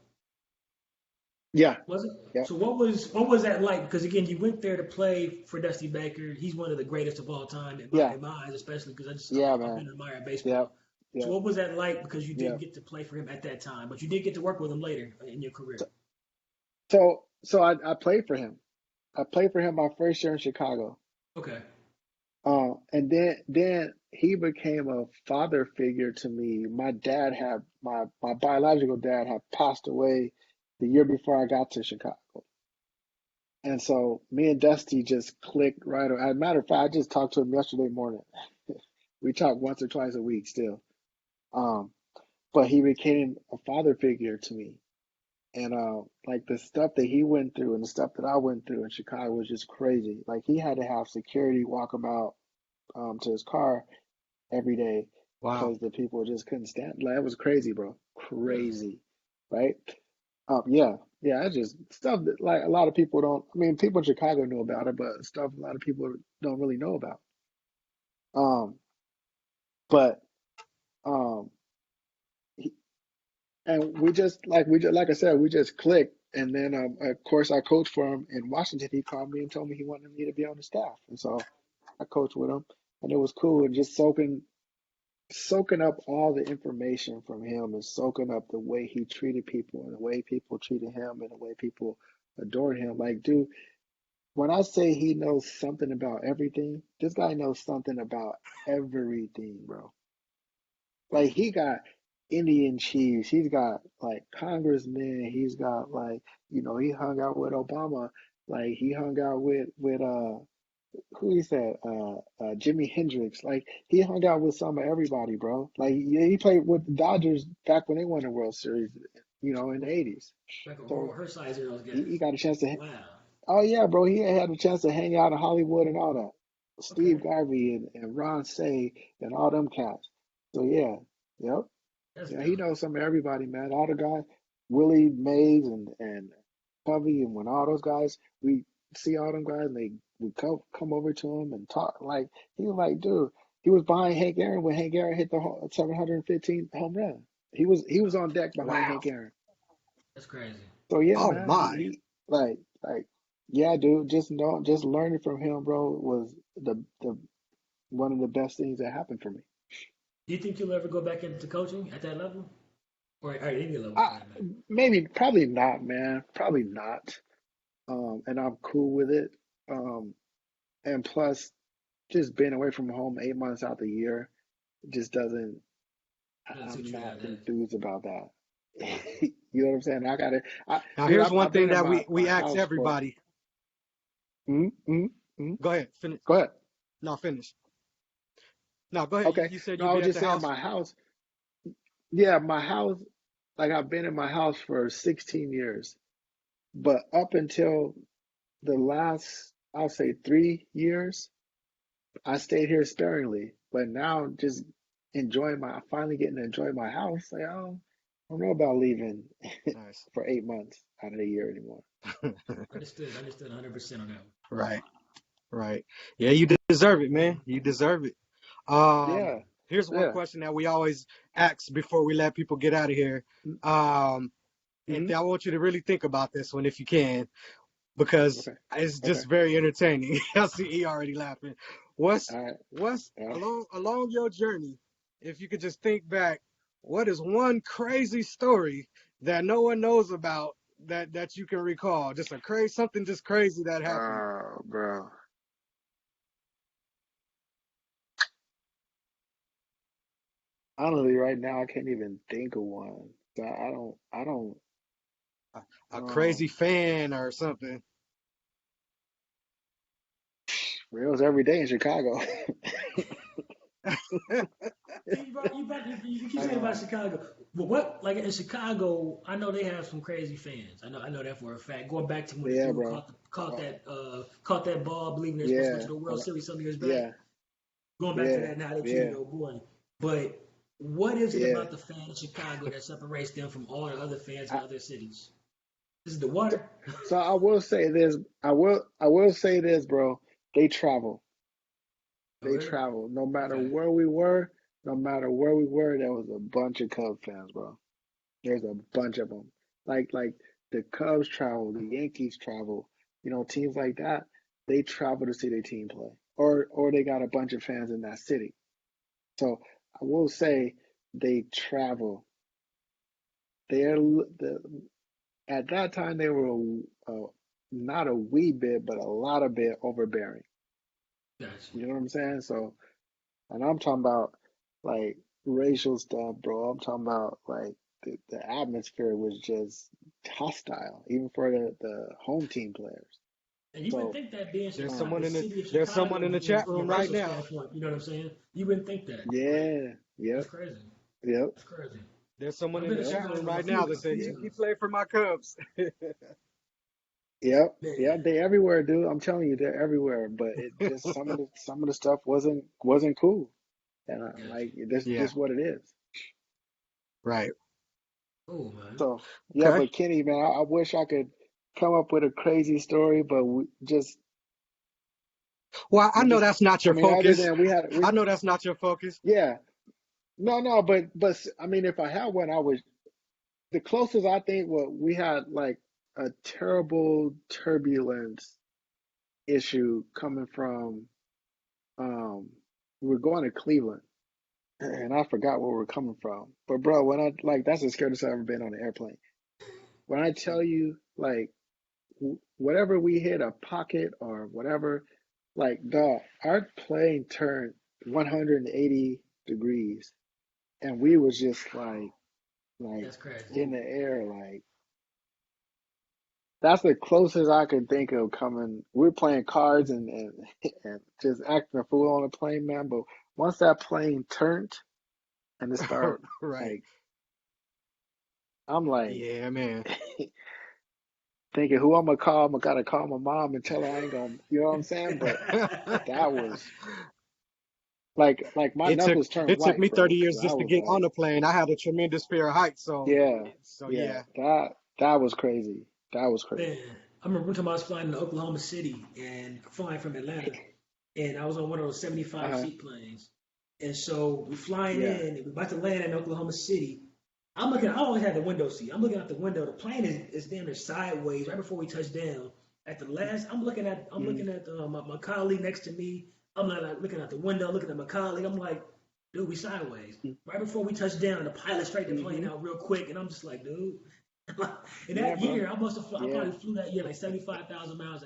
Yeah. Was it? Yep. So what was that like? Because again, you went there to play for Dusty Baker. He's one of the greatest of all time in my Yeah. in my eyes, especially because Yeah, I've man. been an admirer of Yep. baseball. So Yep. what was that like? Because you didn't Yep. get to play for him at that time, but you did get to work with him later in your career. So I played for him. I played for him my first year in Chicago. Okay. And then he became a father figure to me. My biological dad had passed away the year before I got to Chicago. And so me and Dusty just clicked right away. As a matter of fact, I just talked to him yesterday morning. We talk once or twice a week still. Um, but he became a father figure to me. And like the stuff that he went through and the stuff that I went through in Chicago was just crazy. Like he had to have security walk him out to his car every day Wow. because the people just couldn't stand. Like it was crazy, bro. Really? Crazy. right? Yeah, yeah. It's just stuff that like a lot of people don't. I mean, people in Chicago know about it, but stuff a lot of people don't really know about. Um, but um, he, and we just like I said, we just clicked. And then of course, our coach for him in Washington, he called me and told me he wanted me to be on the staff, and so I coached with him, and it was cool. And just soaking up all the information from him and soaking up the way he treated people and the way people treated him and the way people adored him. Like, dude, when I say he knows something about everything, this guy knows something about everything, bro. Like, he got Indian chiefs, he's got like congressmen, he's got like, he hung out with Obama, like he hung out with who he said, Jimi Hendrix. Like he hung out with some of everybody, bro. Like he played with the Dodgers back when they won the World Series, in the '80s. Like a So her size of those he guys. got a chance to. Wow. Oh yeah, bro. He had a chance to hang out in Hollywood and all that. Steve Okay. Garvey and Ron Say and all them cats. So yeah, yep. That's Yeah, he dope. knows some of everybody, man. All the guys, Willie Mays and Covey, and when all those guys, we see all them guys, and they we come over to him and talk. Like he was like, dude, he was behind Hank Aaron when Hank Aaron hit the 715 home run. He was on deck behind Wow. Hank Aaron. That's crazy. So yeah, Oh man, my. he like yeah, dude. Just learning from him, bro, was the one of the best things that happened for me. Do you think you'll ever go back into coaching at that level? Or at any level for I that matter? maybe probably not, man. Probably not. And I'm cool with it. Um, and plus, just being away from home 8 months out the year just doesn't. Doesn't I'm suit you not that day. enthused about that. You know what I'm saying? Now Dude, here's I've, one I've been thing in that my we ask house for. everybody. Mm, mm, mm. Go ahead. Finish. Go ahead. No, finish. No, go ahead. You, Okay. you said No, you'd I be was at just the saying house. my house. Yeah, my house. Like I've been in my house for 16 years, but up until the last, I'll say 3 years, I stayed here sparingly, but now just finally getting to enjoy my house. Like, I don't know about leaving Nice. for 8 months out of the year anymore. Understood. Understood 100% on that one. Right. Right. Yeah, you deserve it, man. You deserve it. Um, Yeah, Here's one yeah. question that we always ask before we let people get out of here. Um, and Mm-hmm. I want you to really think about this one if you can, because Okay, it's okay. just very entertaining. I see he already laughing. What's All right. what's Yeah. along your journey, if you could just think back, what is one crazy story that no one knows about that you can recall? Just a crazy something just crazy that happened. Oh, bro. Honestly, right now I can't even think of one. So A, a crazy um, fan or something. Reels every day in Chicago. See, you keep saying about Um, Chicago. But what, like in Chicago, I know they have some crazy fans. I know that for a fact. Going back to when the yeah, dude bro. Uh, caught that ball, believing they're supposed to go to yeah, the World Series some years back. yeah, Going back to yeah, that, now they treated yeah, old boy. But what is it yeah. about the fans of Chicago that separates them from all the other fans in I, other cities? Is it the water? so I will say this. I will say this, bro. They travel. Oh, They really? travel. No matter Okay. where we were, no matter where we were, there was a bunch of Cubs fans, bro. There's a bunch of them. Like the Cubs travel, the Yankees travel. Teams like that, they travel to see their team play, or they got a bunch of fans in that city. So I will say they travel. They're at that time they were not a wee bit, but a lot of bit overbearing. Gotcha. You know what I'm saying? So, and I'm talking about like racial stuff, bro. I'm talking about like the atmosphere was just hostile, even for the home team players. And you wouldn't So, think that being There's Chicago, um, the someone in the city of there's someone Chicago, in the being chat from a room right racial now. standpoint, you know what I'm saying? You wouldn't think that, but yeah, that's yep, crazy. yep, That's crazy. There's someone I've in been the to yep, chat room Chicago right now that a said few yep, he times. played for my Cubs. yep, Man, yep. They everywhere, dude. I'm telling you, they're everywhere. But it just some of the stuff wasn't cool, and gotcha. like this Yeah, what it is. right. Oh man. So yeah, Okay. but Kenny, man, I wish I could come up with a crazy story, but Well, I we know just, that's not I your mean, other focus. than I know that's not your focus. yeah, no, but I mean, if I had one, I would. The closest I think what we had like a terrible turbulence issue coming from um we are going to Cleveland and I forgot where we're coming from. But bro, when I like that's the scariest I've ever been on an airplane. When I tell you like whatever we hit a pocket or whatever, like dog, our plane turned 180 degrees and we was just like That's crazy. in the air like that's the closest I could think of coming. We're playing cards and just acting a fool on the plane, man. But once that plane turned and it started, Right. like, I'm like Yeah, man. thinking who I'm gonna call. I'm gotta call my mom and tell her I ain't gonna, you know what I'm saying? But that was like my it took knuckles turned it took white, me bro, 30 because years I just to was get on like, the plane. I had a tremendous fear of heights, yeah, so yeah, yeah. that was crazy. That was Man, crazy. I remember one time I was flying to Oklahoma City and flying from Atlanta, and I was on one of those 75 Uh-huh. seat planes. And so we flying Yeah. in, and we're about to land in Oklahoma City. I always had the window seat. I'm looking out the window. The plane is damn near sideways right before we touch down. At the last, I'm Mm-hmm. looking at my colleague next to me. I'm not like looking out the window, looking at my colleague. I'm like, dude, we sideways. Right before we touch down, the pilot straightened the plane Mm-hmm. out real quick, and I'm just like, dude. And Yeah, that bro. year, I Yeah. probably flew that year like 75,000 miles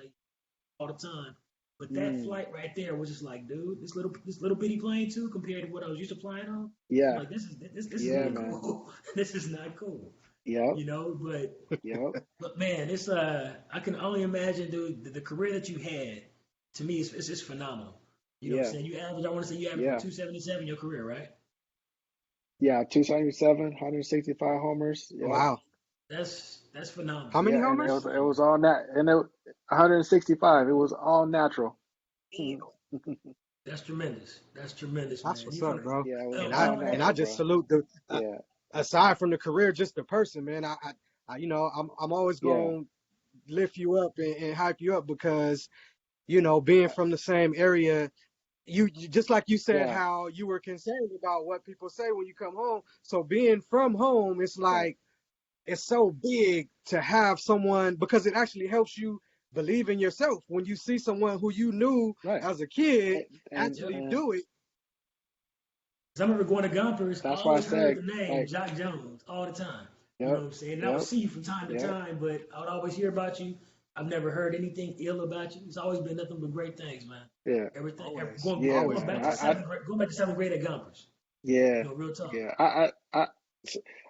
all the time. But that Mm. flight right there was just like, dude, this little bitty plane too, compared to what I was used to flying on. I'm Yeah. like, this is Yeah, not man. cool. This is not cool. Yep. You know, Yep. but man, it's I can only imagine, dude, the career that you had. To me, it's just phenomenal. You know what I'm Yeah. saying? I want to say you average what Yeah. 277 your career, right? Yeah. 277, 165 homers. Yep. Wow. That's phenomenal. How many Yeah, and That's homers? it phenomenal. was all that, and it 165. It was all natural. Damn, that's tremendous. That's tremendous, That's man. what's You up, feel bro. Yeah, it was And I I all don't and have. I natural, just bro. salute the Yeah. aside from the career, just the person, man. I'm always Yeah. gonna lift you up and hype you up because being Uh, from the same area, you just like you said Yeah. how you were concerned about what people say when you come home. So being from home, it's Right. like it's so big to have someone because it actually helps you believe in yourself when you see someone who you knew Right. as a kid And Yep. actually and do it. 'Cause I remember going to Gompers, I that's why I always heard said the name like, Jacque Jones all the time. You know yep. what I'm saying? And I would Yep. see you from time to Yep. time, but I would always hear about you. I've never heard anything ill about you. It's always been nothing but great things, man. Yeah. Everything, Always, Yeah, going always man. back been to like that. going back to seventh grade at Gompers. Yeah. You know, real talk. Yeah.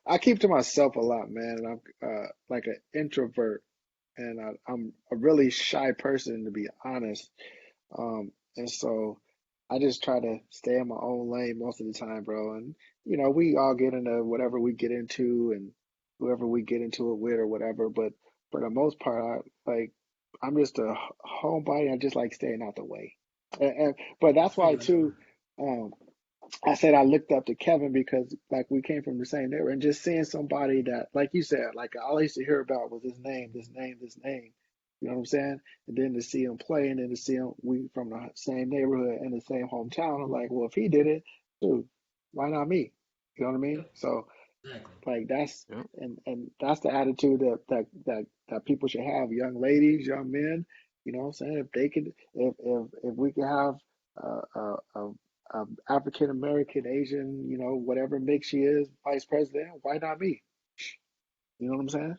I keep to myself a lot, man. And I'm like an introvert, and I'm a really shy person to be honest. And so I just try to stay in my own lane most of the time, bro. And we all get into whatever we get into and whoever we get into it with or whatever. But for the most part, I'm just a homebody. I just like staying out the way. But I that's feel why you, man. too. Um, I said I looked up to Kevin because like we came from the same neighborhood and just seeing somebody that, like you said, like all I used to hear about was his name, this name, this name. You know what I'm saying? And then to see him play and then to see him, we from the same neighborhood and the same hometown. I'm like, well, if he did it, dude, why not me? You know what I mean? Yep, So exactly. like that's Yeah. and that's the attitude that people should have, young ladies, young men. You know what I'm saying? If they could, if we could have African American, Asian, whatever mix she is, vice president, why not me? You know what I'm saying?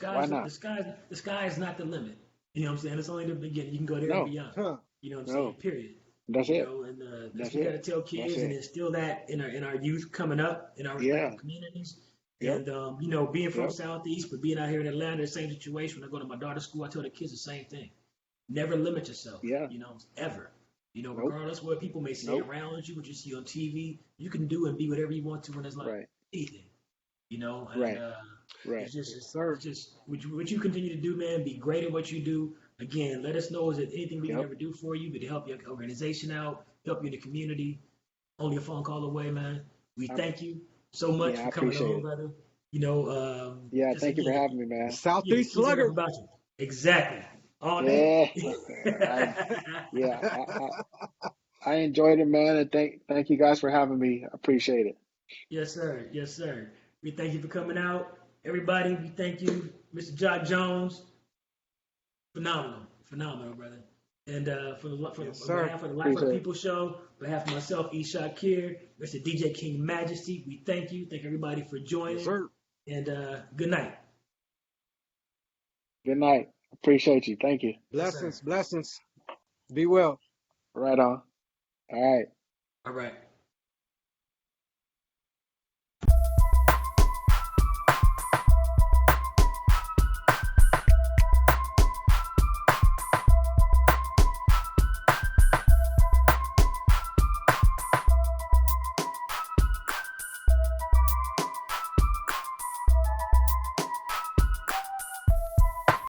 Why not? The sky is not the limit. You know what I'm saying? It's only the beginning. You can go there and No, beyond. Huh. You know what I'm saying? no, Period. that's You it. know, and that's That's what we got it. to tell That's kids and it. instill that in our youth coming up in our Yeah. respective communities. Yep. And being from Yep. Southeast, but being out here in Atlanta, the same situation. When I go to my daughter's school, I tell the kids the same thing. Never limit yourself. Yeah. You know, ever. You know, Nope. regardless what people may say Nope. around you, what you see on TV, you can do and be whatever you want to in this life. Right. Anything. You know, and Right. Right. Yes, sir. it's just what you continue to do, man. Be great at what you do. Again, let us know is there anything we can Yep. ever do for you, but to help your organization out, help you in the community. Only a phone call away, man. We I, thank you so much yeah, for I coming appreciate on, it. brother. Yeah, just thank you for again, having me, The man. yeah, Southeast each and every Slugger. about you. Exactly. All day. Yeah, I yeah, I enjoyed it, man, and thank you guys for having me. I appreciate it. Yes, sir. Yes, sir. We thank you for coming out. Everybody, we thank you, Mr. Jacque Jones. Phenomenal. Phenomenal, brother. And Yes, on sir. behalf of the Life of the Appreciate it. People show, on behalf of myself, Ishak Kir, Mr. DJ King Majesty, we thank you. Thank everybody for Yes, joining. sir. And good night. Good night. Appreciate you. Thank you. Yes, sir. Blessings, blessings. Be well. Right on. All right. All right.